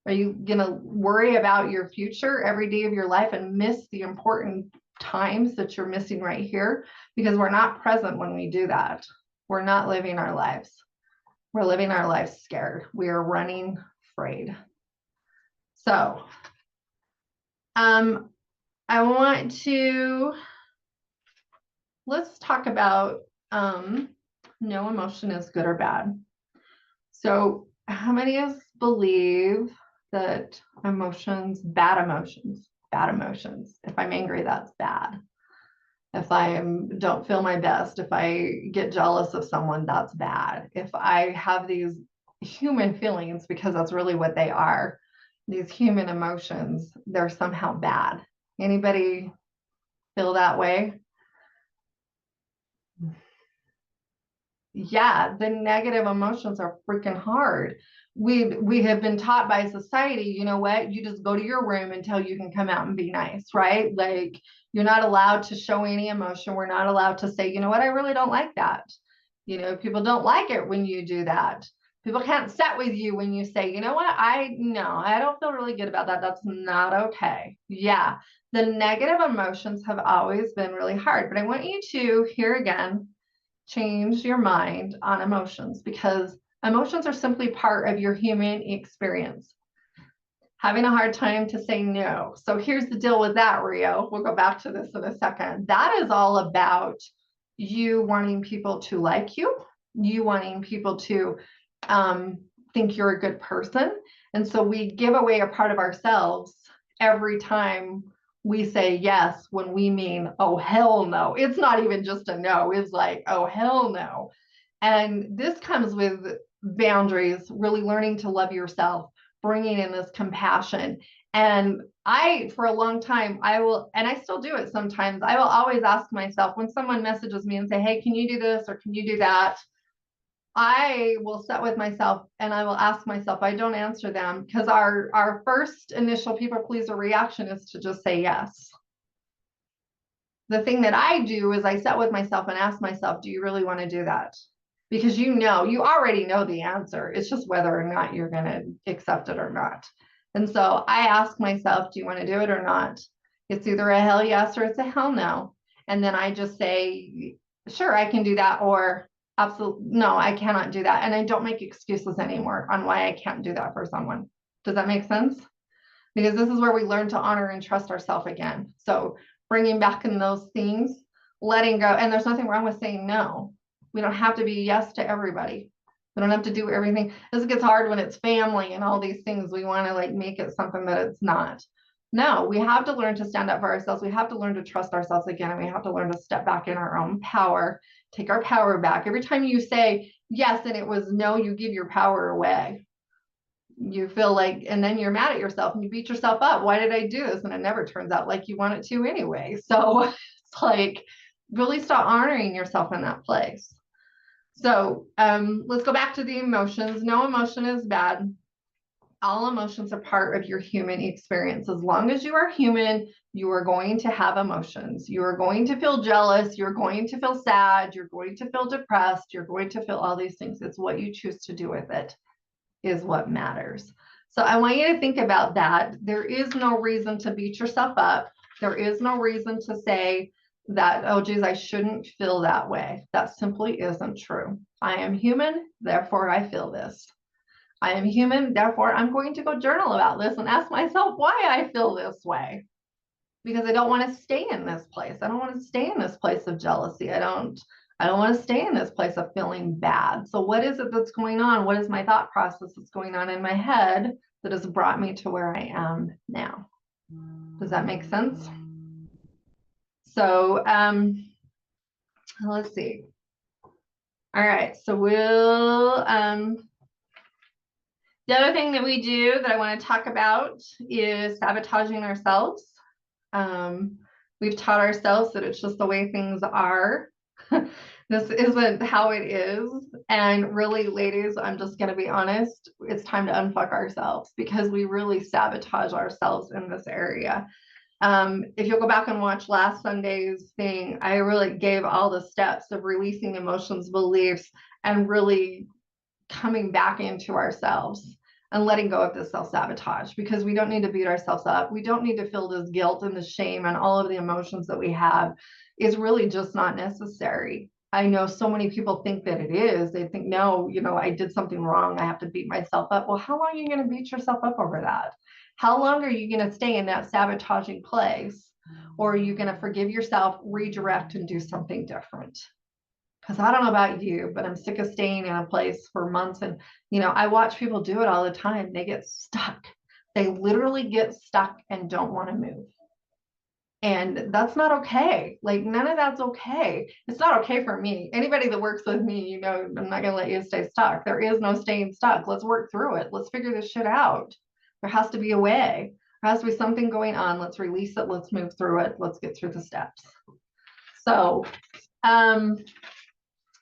Are you going to worry about your future every day of your life and miss the important times that you're missing right here? Because we're not present when we do that. We're not living our lives. We're living our lives scared. We are running afraid. So, I want to, let's talk about no emotion is good or bad. So how many of us believe that bad emotions, if I'm angry, that's bad. If I don't feel my best, if I get jealous of someone, that's bad. If I have these human feelings, because that's really what they are, these human emotions, they're somehow bad. Anybody feel that way? Yeah, the negative emotions are freaking hard. We have been taught by society, you know what? You just go to your room until you can come out and be nice, right? Like, you're not allowed to show any emotion. We're not allowed to say, you know what? I really don't like that. People don't like it when you do that. People can't sit with you when you say, you know what? I don't feel really good about that. That's not okay. Yeah. The negative emotions have always been really hard, but I want you to, here again, change your mind on emotions, because emotions are simply part of your human experience. Having a hard time to say no. So here's the deal with that, Rio. We'll go back to this in a second. That is all about you wanting people to like you, you wanting people to think you're a good person. And so we give away a part of ourselves every time we say yes, when we mean, oh, hell no. It's not even just a no. It's like, oh, hell no. And this comes with boundaries, really learning to love yourself, bringing in this compassion. And for a long time, and I still do it sometimes, I will always ask myself when someone messages me and say, hey, can you do this or can you do that? I will sit with myself and I will ask myself, I don't answer them because our first initial people pleaser reaction is to just say yes. The thing that I do is I sit with myself and ask myself, do you really want to do that? Because you already know the answer. It's just whether or not you're going to accept it or not. And so I ask myself, do you want to do it or not? It's either a hell yes or it's a hell no. And then I just say, sure, I can do that, or absolutely no, I cannot do that. And I don't make excuses anymore on why I can't do that for someone. Does that make sense? Because this is where we learn to honor and trust ourselves again. So bringing back in those things, letting go. And there's nothing wrong with saying no. We don't have to be yes to everybody. We don't have to do everything. This gets hard when it's family and all these things. We want to like make it something that it's not. No, we have to learn to stand up for ourselves. We have to learn to trust ourselves again. And we have to learn to step back in our own power, take our power back. Every time you say yes and it was no, you give your power away. You feel like, and then you're mad at yourself and you beat yourself up. Why did I do this? And it never turns out like you want it to anyway. So it's like, really start honoring yourself in that place. So let's go back to the emotions. No emotion is bad. All emotions are part of your human experience. As long as you are human, you are going to have emotions. You are going to feel jealous. You're going to feel sad. You're going to feel depressed. You're going to feel all these things. It's what you choose to do with it is what matters. So I want you to think about that. There is no reason to beat yourself up. There is no reason to say that, oh, geez, I shouldn't feel that way. That simply isn't true. I am human, therefore I feel this. I am human, therefore I'm going to go journal about this and ask myself why I feel this way. Because I don't want to stay in this place. I don't want to stay in this place of jealousy. I don't want to stay in this place of feeling bad. So what is it that's going on? What is my thought process that's going on in my head that has brought me to where I am now? Does that make sense? So let's see. All right, so the other thing that we do that I want to talk about is sabotaging ourselves. We've taught ourselves that it's just the way things are. This isn't how it is. And really, ladies, I'm just going to be honest. It's time to unfuck ourselves because we really sabotage ourselves in this area. If you'll go back and watch last Sunday's thing, I really gave all the steps of releasing emotions, beliefs, and really coming back into ourselves and letting go of this self-sabotage, because we don't need to beat ourselves up. We don't need to feel this guilt and the shame and all of the emotions that we have. Is really just not necessary. I know so many people think that it is. They think, no, I did something wrong. I have to beat myself up. Well, how long are you going to beat yourself up over that? How long are you going to stay in that sabotaging place? Or are you going to forgive yourself, redirect, and do something different? Because I don't know about you, but I'm sick of staying in a place for months. And, I watch people do it all the time. They get stuck. They literally get stuck and don't want to move. And that's not okay. Like, none of that's okay. It's not okay for me. Anybody that works with me, I'm not going to let you stay stuck. There is no staying stuck. Let's work through it. Let's figure this shit out. There has to be a way. There has to be something going on. Let's release it. Let's move through it. Let's get through the steps. So,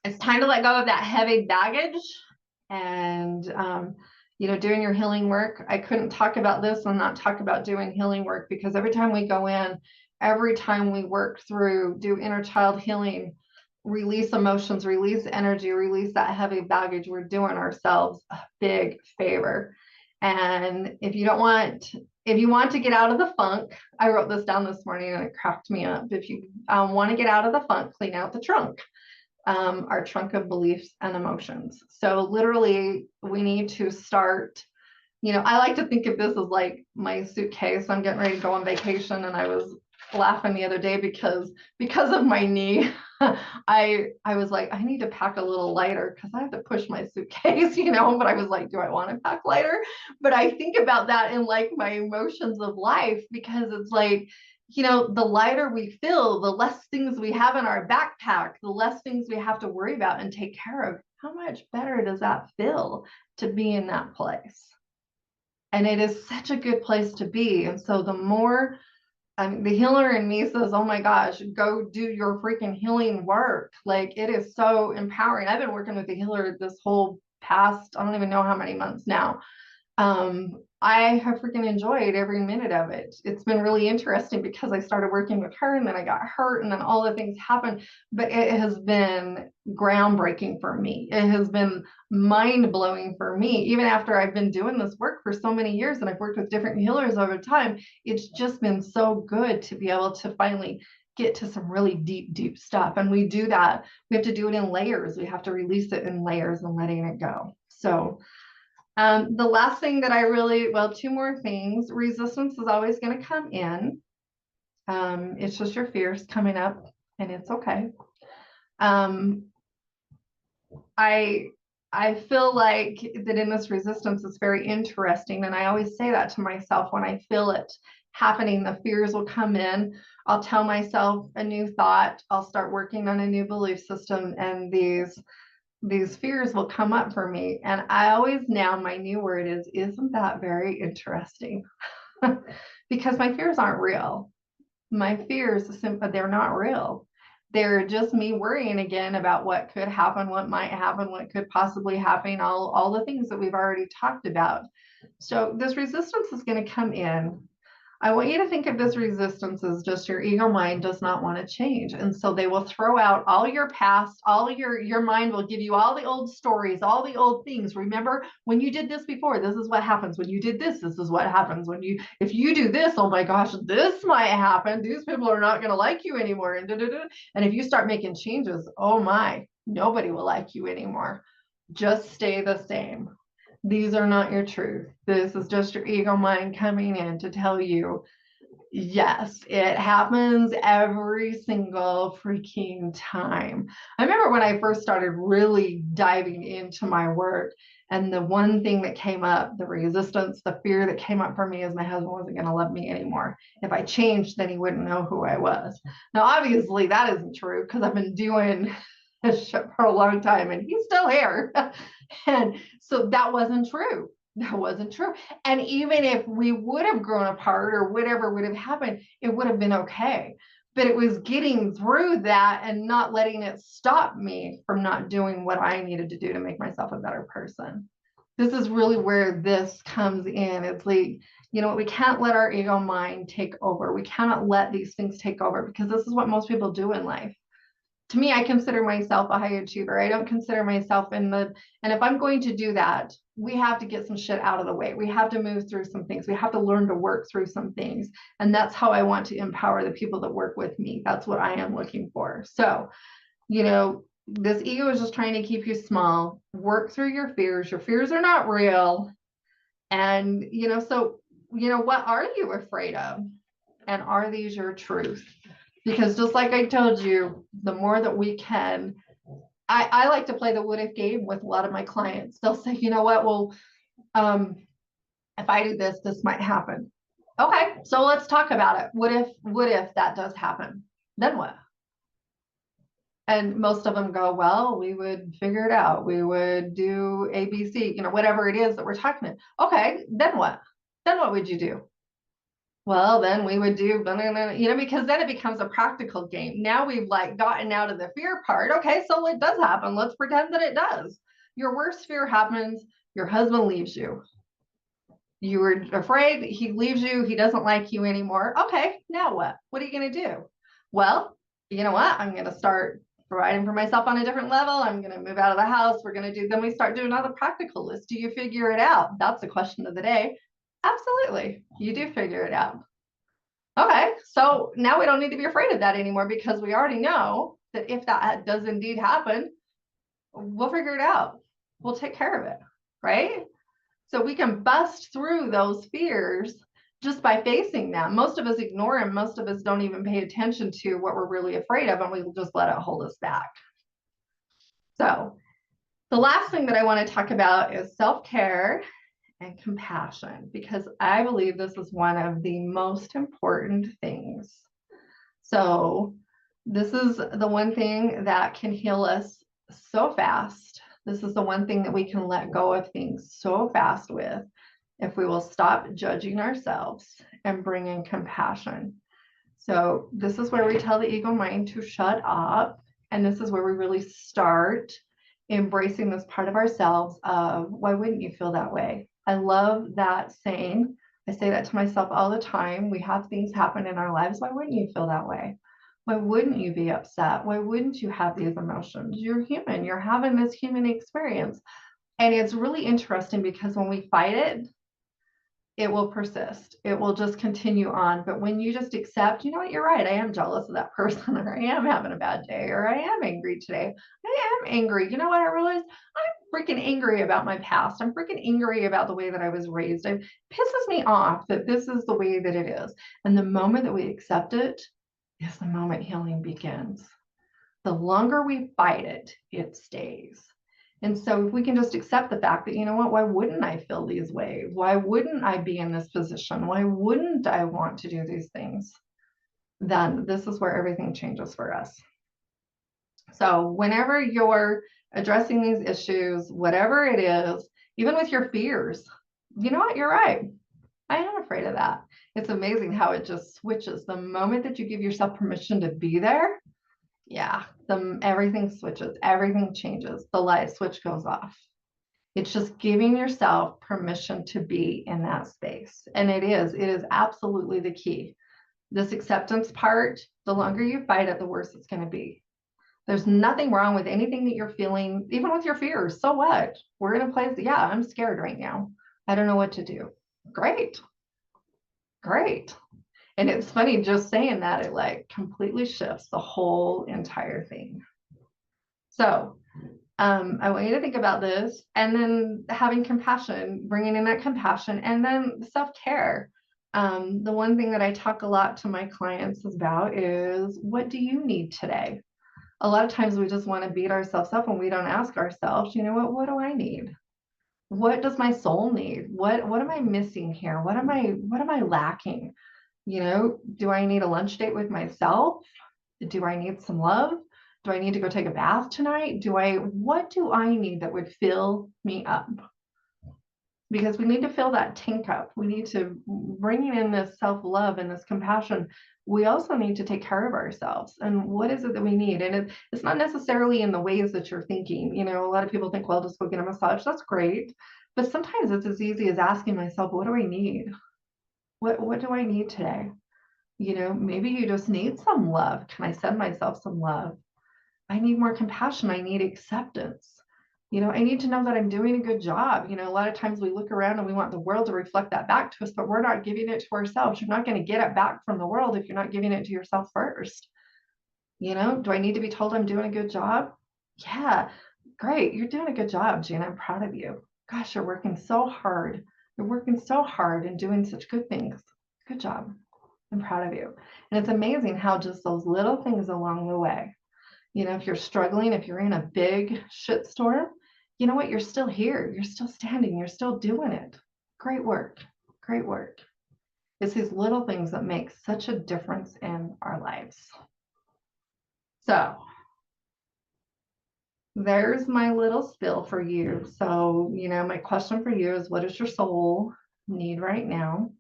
it's time to let go of that heavy baggage and, doing your healing work. I couldn't talk about this and not talk about doing healing work, because every time we go in, every time we work through, do inner child healing, release emotions, release energy, release that heavy baggage, we're doing ourselves a big favor. And if you want to get out of the funk, I wrote this down this morning and it cracked me up. If you want to get out of the funk, clean out the trunk. Our trunk of beliefs and emotions. So literally we need to start, I like to think of this as like my suitcase. I'm getting ready to go on vacation, and I was laughing the other day because of my knee. I was like, I need to pack a little lighter because I have to push my suitcase, but I was like, do I want to pack lighter? But I think about that in like my emotions of life, because it's like, the lighter we feel, the less things we have in our backpack, the less things we have to worry about and take care of. How much better does that feel to be in that place? And it is such a good place to be. And so the more, the healer in me says, oh my gosh, go do your freaking healing work. Like, it is so empowering. I've been working with the healer this whole past, I don't even know how many months now. I have freaking enjoyed every minute of it. It's been really interesting because I started working with her and then I got hurt and then all the things happened, but it has been groundbreaking for me. It has been mind blowing for me. Even after I've been doing this work for so many years and I've worked with different healers over time, it's just been so good to be able to finally get to some really deep, deep stuff. And we do that. We have to do it in layers. We have to release it in layers and letting it go. So the last thing that two more things. Resistance is always going to come in. It's just your fears coming up, and it's okay. I feel like that in this resistance, it's very interesting, and I always say that to myself when I feel it happening. The fears will come in. I'll tell myself a new thought. I'll start working on a new belief system, and these fears will come up for me. And I always now, my new word is, isn't that very interesting? Because my fears aren't real. My fears, they're not real. They're just me worrying again about what could happen, what might happen, what could possibly happen, all the things that we've already talked about. So this resistance is going to come in. I want you to think of this resistance as just your ego mind does not want to change. And so they will throw out all your past, all your mind will give you all the old stories, all the old things. Remember when you did this before, this is what happens. When you did this, this is what happens. If you do this, oh my gosh, this might happen. These people are not going to like you anymore. And if you start making changes, oh my, nobody will like you anymore. Just stay the same. These are not your truth. This is just your ego mind coming in to tell you, yes, it happens every single freaking time. I remember when I first started really diving into my work, and the one thing that came up, the resistance, the fear that came up for me is my husband wasn't going to love me anymore. If I changed, then he wouldn't know who I was. Now, obviously, that isn't true because I've been doing this shit for a long time and he's still here. And so that wasn't true. That wasn't true. And even if we would have grown apart or whatever would have happened, it would have been okay. But it was getting through that and not letting it stop me from not doing what I needed to do to make myself a better person. This is really where this comes in. It's like, we can't let our ego mind take over. We cannot let these things take over because this is what most people do in life. To me, I consider myself a high achiever. I don't consider myself and if I'm going to do that, we have to get some shit out of the way. We have to move through some things. We have to learn to work through some things. And that's how I want to empower the people that work with me. That's what I am looking for. So, this ego is just trying to keep you small. Work through your fears. Your fears are not real. And, what are you afraid of? And are these your truth? Because just like I told you, the more that we can, I like to play the what if game with a lot of my clients. They'll say, you know what, well, if I do this, this might happen. Okay, so let's talk about it. What if that does happen? Then what? And most of them go, well, we would figure it out. We would do ABC, whatever it is that we're talking about. Okay, then what? Then what would you do? Well, then we would do, because then it becomes a practical game. Now we've gotten out of the fear part. Okay, so it does happen. Let's pretend that it does. Your worst fear happens. Your husband leaves you. You were afraid he leaves you. He doesn't like you anymore. Okay, now what? What are you going to do? Well, you know what? I'm going to start providing for myself on a different level. I'm going to move out of the house. Then we start doing all the practical list. Do you figure it out? That's the question of the day. Absolutely. You do figure it out. Okay. So now we don't need to be afraid of that anymore because we already know that if that does indeed happen, we'll figure it out. We'll take care of it. Right. So we can bust through those fears just by facing them. Most of us ignore them. Most of us don't even pay attention to what we're really afraid of, and we just let it hold us back. So the last thing that I want to talk about is self-care and compassion, because I believe this is one of the most important things. So this is the one thing that can heal us so fast. This is the one thing that we can let go of things so fast with if we will stop judging ourselves and bring in compassion. So this is where we tell the ego mind to shut up. And this is where we really start embracing this part of ourselves of, why wouldn't you feel that way? I love that saying. I say that to myself all the time. We have things happen in our lives. Why wouldn't you feel that way? Why wouldn't you be upset? Why wouldn't you have these emotions? You're human. You're having this human experience. And it's really interesting because when we fight it, it will persist. It will just continue on. But when you just accept, you know what, you're right. I am jealous of that person, or I am having a bad day, or I am angry today. I am angry. You know what? I realized I'm freaking angry about my past. I'm freaking angry about the way that I was raised. It pisses me off that this is the way that it is. And the moment that we accept it is the moment healing begins. The longer we fight it, it stays. And so if we can just accept the fact that, you know what, why wouldn't I feel these ways? Why wouldn't I be in this position? Why wouldn't I want to do these things? Then this is where everything changes for us. So whenever you're addressing these issues, whatever it is, even with your fears, you know what, you're right. I am afraid of that. It's amazing how it just switches. The moment that you give yourself permission to be there, yeah, everything switches, everything changes. The light switch goes off. It's just giving yourself permission to be in that space. And it is absolutely the key. This acceptance part, the longer you fight it, the worse it's going to be. There's nothing wrong with anything that you're feeling, even with your fears. So what? We're in a place, yeah, I'm scared right now. I don't know what to do. Great. Great. And it's funny just saying that, it like completely shifts the whole entire thing. So I want you to think about this, and then having compassion, bringing in that compassion, and then self-care. The one thing that I talk a lot to my clients about is, what do you need today? A lot of times we just want to beat ourselves up and we don't ask ourselves, you know what do I need? What does my soul need? What am I missing here? What am I lacking? You know, do I need a lunch date with myself? Do I need some love? Do I need to go take a bath tonight? What do I need that would fill me up? Because we need to fill that tank up. We need to bring in this self-love and this compassion. We also need to take care of ourselves. And what is it that we need? And it's not necessarily in the ways that you're thinking. You know, a lot of people think, well, just go get a massage. That's great. But sometimes it's as easy as asking myself, what do I need? What do I need today? You know, maybe you just need some love. Can I send myself some love? I need more compassion. I need acceptance. You know, I need to know that I'm doing a good job. You know, a lot of times we look around and we want the world to reflect that back to us, but we're not giving it to ourselves. You're not going to get it back from the world if you're not giving it to yourself first. You know, do I need to be told I'm doing a good job? Yeah, great. You're doing a good job, Gina. I'm proud of you. Gosh, you're working so hard. You're working so hard and doing such good things. Good job. I'm proud of you. And it's amazing how just those little things along the way, you know, if you're struggling, if you're in a big shitstorm, you know what? You're still here. You're still standing. You're still doing it. Great work. Great work. It's these little things that make such a difference in our lives. So there's my little spill for you. So, you know, my question for you is, what does your soul need right now?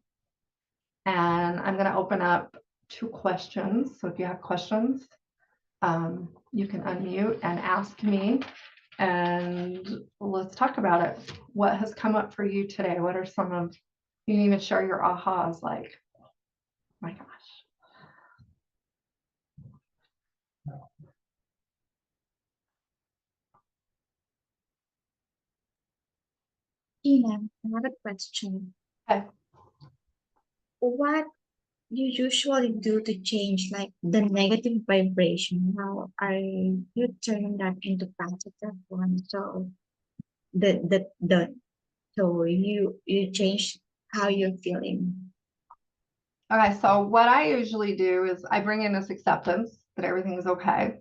And I'm going to open up 2 questions. So if you have questions, you can unmute and ask me, and let's talk about it. What has come up for you today? What are some of, you can even share your ahas, like, oh my gosh. Gina, I have a question. Okay. What you usually do to change like the negative vibration? How are you turning that into positive one? So the so you change how you're feeling. Okay, so what I usually do is I bring in this acceptance that everything's okay,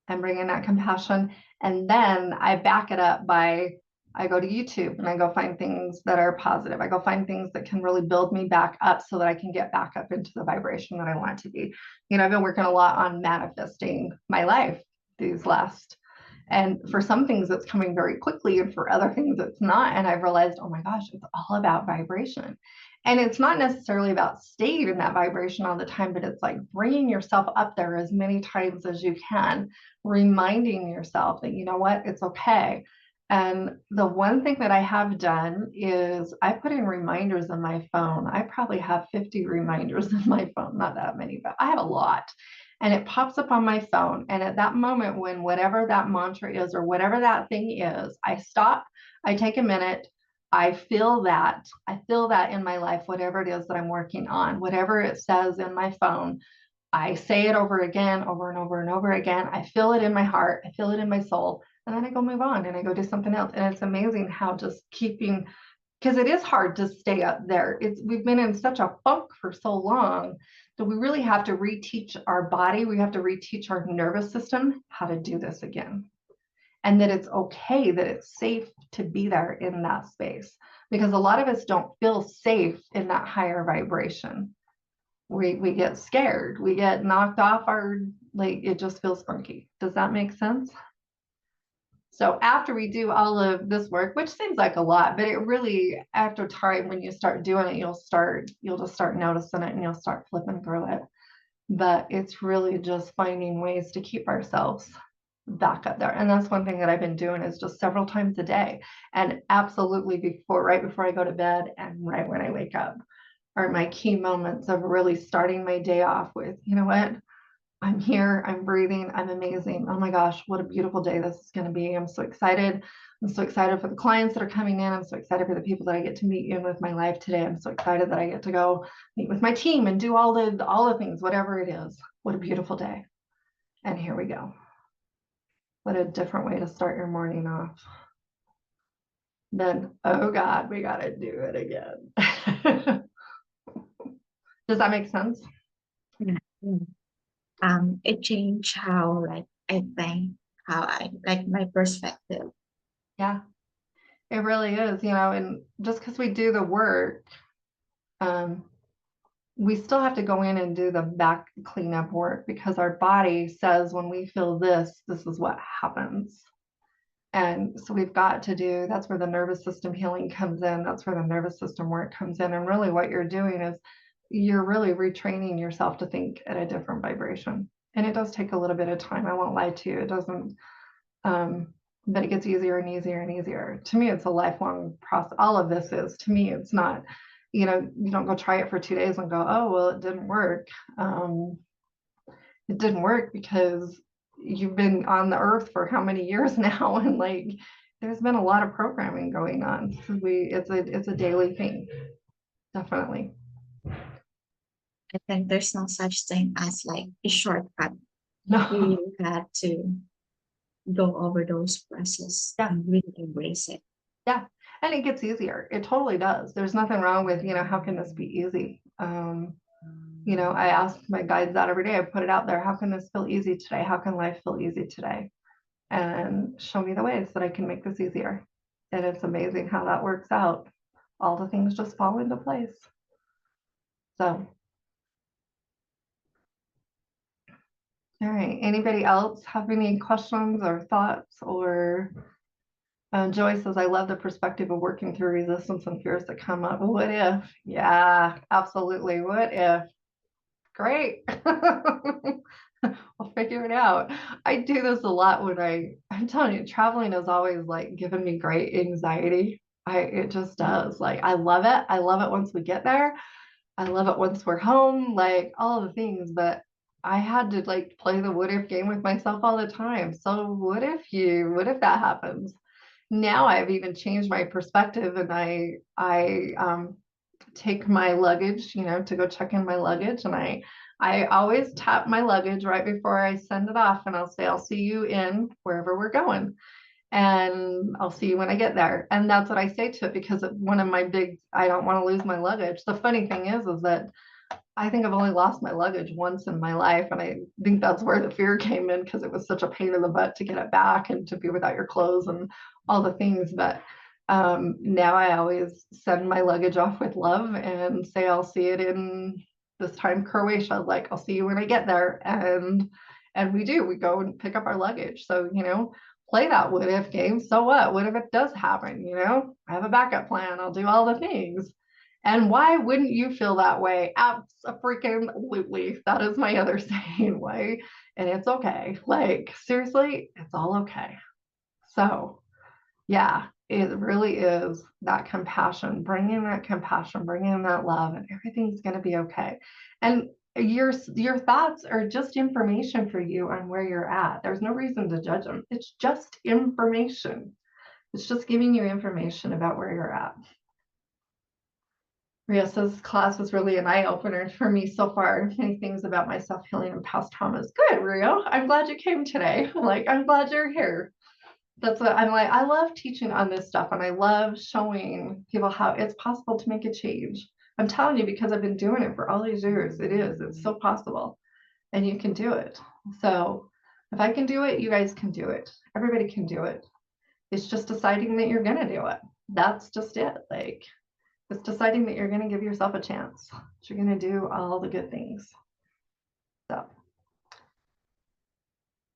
and bring in that compassion, and then I back it up by I go to YouTube and I go find things that are positive. I go find things that can really build me back up so that I can get back up into the vibration that I want to be. I've been working a lot on manifesting my life these last, and for some things it's coming very quickly and for other things it's not. And I've realized, oh my gosh, it's all about vibration. And it's not necessarily about staying in that vibration all the time, but it's like bringing yourself up there as many times as you can, reminding yourself that, you know what, it's okay. And the one thing that I have done is I put in reminders on my phone. I probably have 50 reminders in my phone, not that many, but I have a lot. And it pops up on my phone. And at that moment, when whatever that mantra is or whatever that thing is, I stop, I take a minute, I feel that. I feel that in my life, whatever it is that I'm working on, whatever it says in my phone, I say it over again, over and over and over again. I feel it in my heart. I feel it in my soul. And then I go move on and I go do something else. And it's amazing how just keeping, because it is hard to stay up there. We've been in such a funk for so long that we really have to reteach our body. We have to reteach our nervous system how to do this again. And that it's okay, that it's safe to be there in that space. Because a lot of us don't feel safe in that higher vibration. We get scared. We get knocked off our, like, it just feels funky. Does that make sense? So after we do all of this work, which seems like a lot, but it really, after time, when you start doing it, you'll just start noticing it and you'll start flipping through it. But it's really just finding ways to keep ourselves back up there. And that's one thing that I've been doing is just several times a day. And absolutely right before I go to bed and right when I wake up are my key moments of really starting my day off with, you know what? I'm here, I'm breathing, I'm amazing. Oh my gosh, what a beautiful day this is going to be. I'm so excited. I'm so excited for the clients that are coming in. I'm so excited for the people that I get to meet in with my life today. I'm so excited that I get to go meet with my team and do all the things, whatever it is. What a beautiful day. And here we go. What a different way to start your morning off. Then, oh God, we got to do it again. Does that make sense? Yeah. It changed how like I think, how I like my perspective. Yeah, it really is, and just because we do the work, um, we still have to go in and do the back cleanup work because our body says when we feel this, this is what happens. And so we've got to do, that's where the nervous system healing comes in. That's where the nervous system work comes in. And really what you're doing is you're really retraining yourself to think at a different vibration. And it does take a little bit of time. I won't lie to you. It doesn't, but it gets easier and easier and easier. To me, it's a lifelong process. All of this is, to me, it's not, you don't go try it for 2 days and go, oh, well, it didn't work. It didn't work because you've been on the earth for how many years now? And like, there's been a lot of programming going on. So it's a daily thing. Definitely. I think there's no such thing as like a shortcut. You No. really had to go over those process Yeah. and really embrace it. Yeah. And it gets easier. It totally does. There's nothing wrong with, how can this be easy? I ask my guides that every day. I put it out there. How can this feel easy today? How can life feel easy today? And show me the ways that I can make this easier. And it's amazing how that works out. All the things just fall into place. So, all right. Anybody else have any questions or thoughts? Or Joy says, I love the perspective of working through resistance and fears that come up. What if? Yeah, absolutely. What if? Great. We'll figure it out. I do this a lot when I'm telling you, traveling has always like given me great anxiety. It just does. Like, I love it. I love it once we get there. I love it once we're home, like all the things, but I had to like play the what if game with myself all the time. So what if that happens? Now I've even changed my perspective and I take my luggage, to go check in my luggage. And I always tap my luggage right before I send it off and I'll say, I'll see you in wherever we're going. And I'll see you when I get there. And that's what I say to it because one of my big, I don't want to lose my luggage. The funny thing is that I think I've only lost my luggage once in my life. And I think that's where the fear came in, because it was such a pain in the butt to get it back and to be without your clothes and all the things. But now I always send my luggage off with love and say, I'll see it in this time Croatia. Like, I'll see you when I get there. And we do, we go and pick up our luggage. So, play that what if game. So what if it does happen? I have a backup plan. I'll do all the things. And why wouldn't you feel that way? Absolutely. That is my other saying way. And it's okay. Like, seriously, it's all okay. So, yeah, it really is that compassion, bring in that compassion, bring in that love, and everything's going to be okay. And your thoughts are just information for you on where you're at. There's no reason to judge them. It's just information. It's just giving you information about where you're at. Ria says class was really an eye-opener for me so far. Many things about my self-healing and past traumas. Good, Rio. I'm glad you came today. Like, I'm glad you're here. That's what I'm like. I love teaching on this stuff, and I love showing people how it's possible to make a change. I'm telling you, because I've been doing it for all these years. It's so possible, and you can do it. So if I can do it, you guys can do it. Everybody can do it. It's just deciding that you're going to do it. That's just it. Like, it's deciding that you're going to give yourself a chance. You're going to do all the good things. So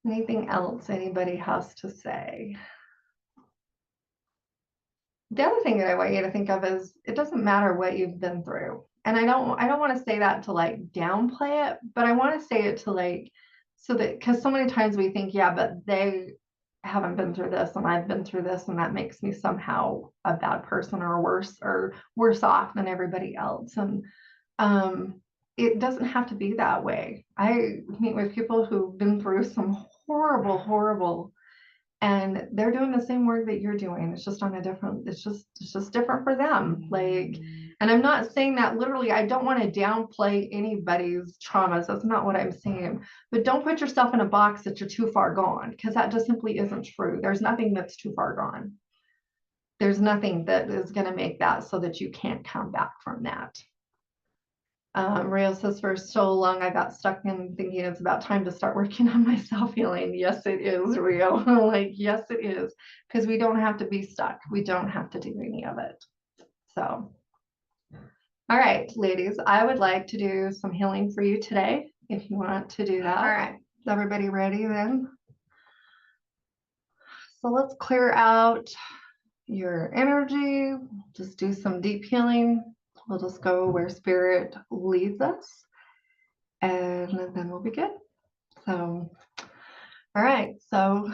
anything else anybody has to say? The other thing that I want you to think of is, it doesn't matter what you've been through. And I don't want to say that to like downplay it, but I want to say it to like, so that, because so many times we think, yeah, but they haven't been through this and I've been through this, and that makes me somehow a bad person or worse off than everybody else. And it doesn't have to be that way. I meet with people who've been through some horrible, and they're doing the same work that you're doing. It's just on a different, it's just different for them. Like, and I'm not saying that literally. I don't want to downplay anybody's traumas. That's not what I'm saying. But don't put yourself in a box that you're too far gone, because that just simply isn't true. There's nothing that's too far gone. There's nothing that is going to make that so that you can't come back from that. Rio says, for so long I got stuck in thinking it's about time to start working on my self-healing. Yes, it is, Rio. Like, yes, it is. Because we don't have to be stuck. We don't have to do any of it. So, all right, ladies, I would like to do some healing for you today, if you want to do that. All right, is everybody ready then? So let's clear out your energy. Just do some deep healing. We'll just go where spirit leads us, and then we'll be good. So, all right. So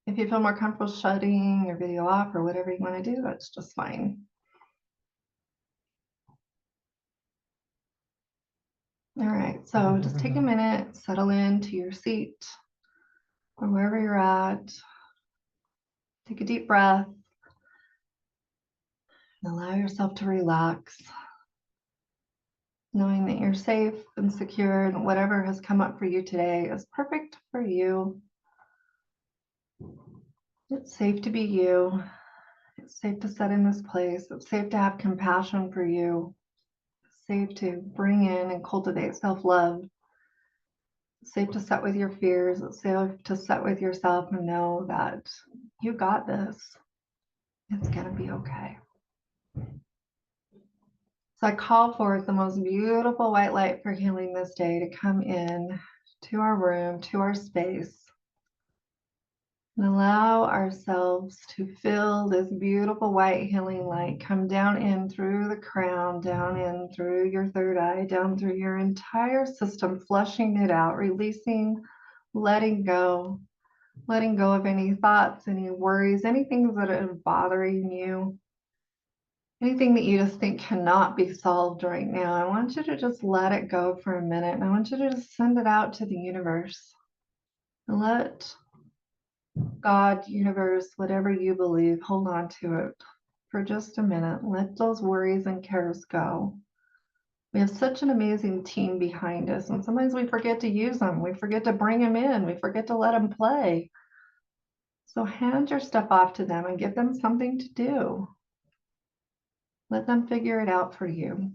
if you feel more comfortable shutting your video off or whatever you want to do, that's just fine. All right. So just take a minute, settle into your seat or wherever you're at. Take a deep breath and allow yourself to relax, knowing that you're safe and secure, and whatever has come up for you today is perfect for you. It's safe to be you. It's safe to sit in this place. It's safe to have compassion for you. It's safe to bring in and cultivate self-love. It's safe to sit with your fears. It's safe to sit with yourself and know that you got this. It's going to be okay. So I call forth the most beautiful white light for healing this day to come in to our room, to our space, and allow ourselves to feel this beautiful white healing light come down in through the crown, down in through your third eye, down through your entire system, flushing it out, releasing, letting go of any thoughts, any worries, anything that are bothering you, anything that you just think cannot be solved right now. I want you to just let it go for a minute, and I want you to just send it out to the universe. And let God, universe, whatever you believe, hold on to it for just a minute. Let those worries and cares go. We have such an amazing team behind us, and sometimes we forget to use them. We forget to bring them in. We forget to let them play. So hand your stuff off to them and give them something to do. Let them figure it out for you.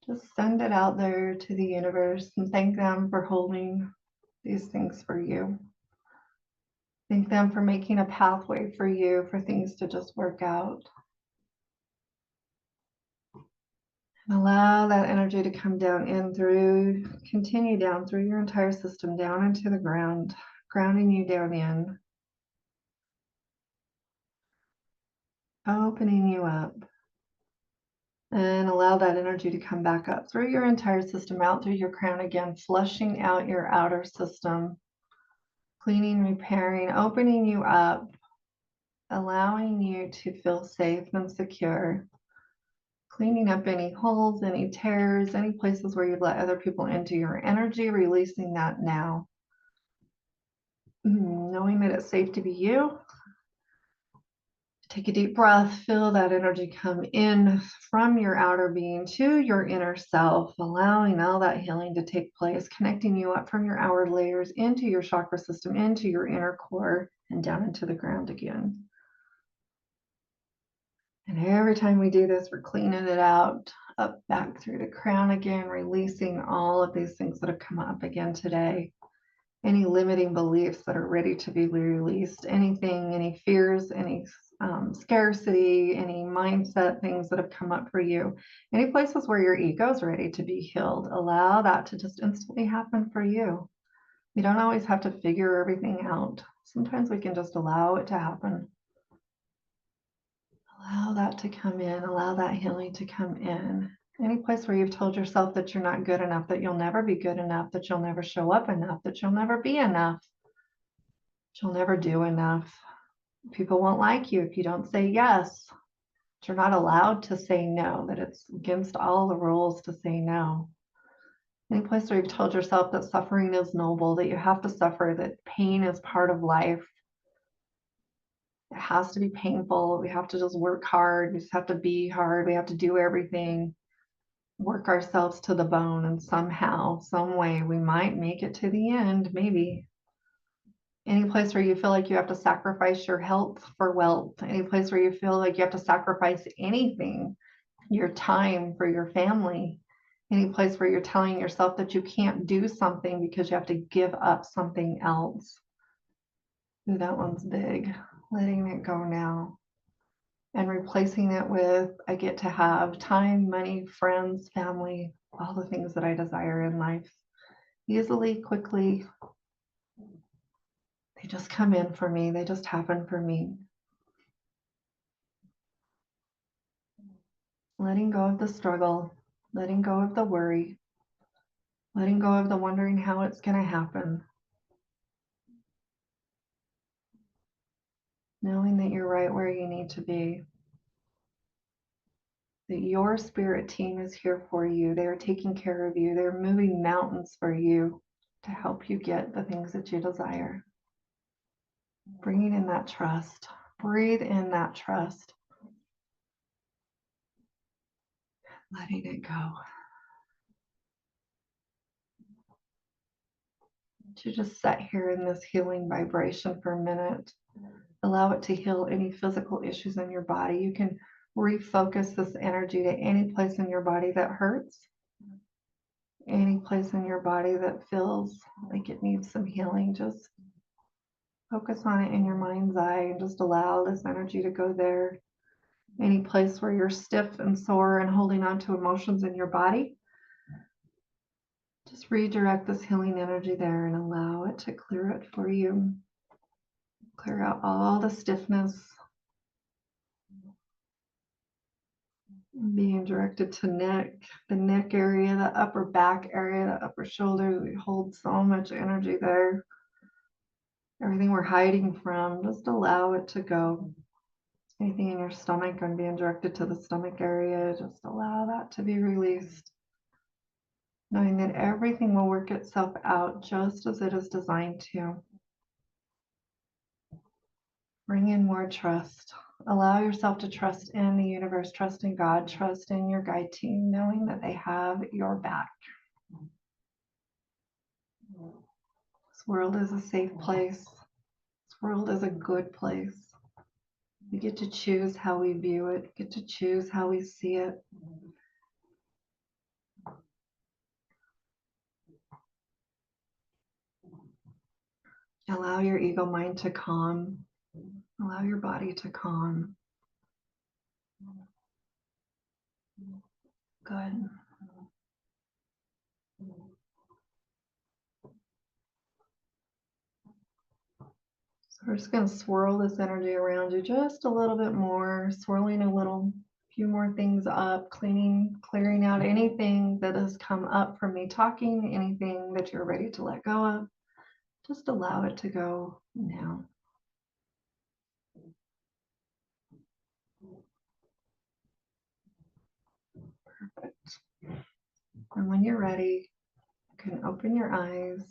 Just send it out there to the universe and thank them for holding these things for you. Thank them for making a pathway for you for things to just work out. And allow that energy to come down in through, continue down through your entire system, down into the ground, grounding you down in, opening you up. And allow that energy to come back up through your entire system, out through your crown again, flushing out your outer system, cleaning, repairing, opening you up, allowing you to feel safe and secure, cleaning up any holes, any tears, any places where you've let other people into your energy, releasing that now. Knowing that it's safe to be you. Take a deep breath, feel that energy come in from your outer being to your inner self, allowing all that healing to take place, connecting you up from your outer layers into your chakra system, into your inner core, and down into the ground again. And every time we do this, we're cleaning it out, up back through the crown again, releasing all of these things that have come up again today. Any limiting beliefs that are ready to be released, anything, any fears, any scarcity, any mindset things that have come up for you, any places where your ego is ready to be healed, allow that to just instantly happen for you. You don't always have to figure everything out. Sometimes we can just allow it to happen. Allow that to come in, allow that healing to come in. Any place where you've told yourself that you're not good enough, that you'll never be good enough, that you'll never show up enough, that you'll never be enough, that you'll never do enough. People won't like you if you don't say yes. That you're not allowed to say no, that it's against all the rules to say no. Any place where you've told yourself that suffering is noble, that you have to suffer, that pain is part of life. It has to be painful. We have to just work hard. We just have to be hard. We have to do everything, work ourselves to the bone, and somehow, some way, we might make it to the end, maybe. Any place where you feel like you have to sacrifice your health for wealth, any place where you feel like you have to sacrifice anything, your time for your family, any place where you're telling yourself that you can't do something because you have to give up something else. Ooh, that one's big. Letting it go now and replacing it with, I get to have time, money, friends, family, all the things that I desire in life easily, quickly. They just come in for me. They just happen for me. Letting go of the struggle, letting go of the worry, letting go of the wondering how it's going to happen. Knowing that you're right where you need to be. That your spirit team is here for you. They are taking care of you. They're moving mountains for you to help you get the things that you desire. Bringing in that trust. Breathe in that trust. Letting it go. To just sit here in this healing vibration for a minute. Allow it to heal any physical issues in your body. You can refocus this energy to any place in your body that hurts. Any place in your body that feels like it needs some healing. Just focus on it in your mind's eye and just allow this energy to go there. Any place where you're stiff and sore and holding on to emotions in your body, just redirect this healing energy there and allow it to clear it for you. Clear out all the stiffness being directed to neck, the neck area, the upper back area, the upper shoulder. We hold so much energy there. Everything we're hiding from, just allow it to go. Anything in your stomach and being directed to the stomach area, just allow that to be released. Knowing that everything will work itself out just as it is designed to. Bring in more trust. Allow yourself to trust in the universe, trust in God, trust in your guide team, knowing that they have your back. This world is a safe place. This world is a good place. We get to choose how we view it, we get to choose how we see it. Allow your ego mind to calm. Allow your body to calm. Good. So we're just going to swirl this energy around you just a little bit more, swirling a few more things up, clearing out anything that has come up from me talking, anything that you're ready to let go of. Just allow it to go now. Perfect. And when you're ready, you can open your eyes.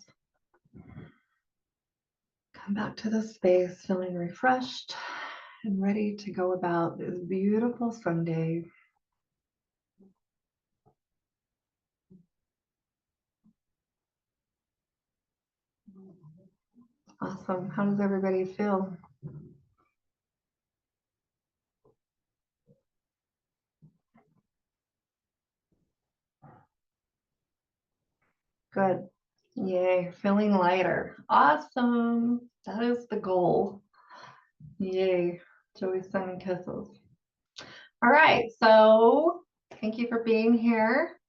Come back to the space feeling refreshed and ready to go about this beautiful Sunday. Awesome. How does everybody feel? Good. Yay. Feeling lighter. Awesome. That is the goal. Yay. Joey sending kisses. All right. So thank you for being here.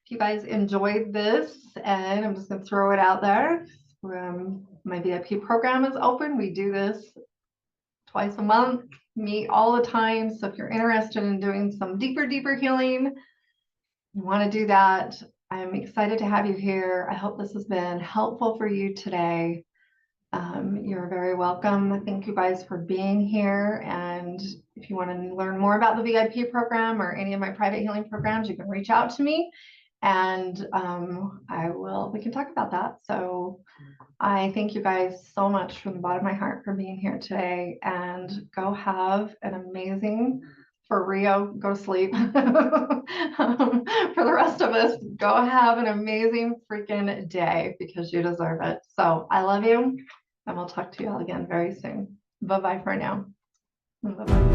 If you guys enjoyed this, and I'm just going to throw it out there. My VIP program is open. We do this twice a month, meet all the time. So if you're interested in doing some deeper healing, you want to do that, I'm excited to have you here. I hope this has been helpful for you today. You're very welcome. Thank you guys for being here. And if you want to learn more about the VIP program or any of my private healing programs, you can reach out to me and we can talk about that. So I thank you guys so much from the bottom of my heart for being here today, and go have an amazing, for Rio, go sleep. For the rest of us, go have an amazing freaking day because you deserve it. So I love you, and we'll talk to you all again very soon. Bye-bye for now. Bye-bye.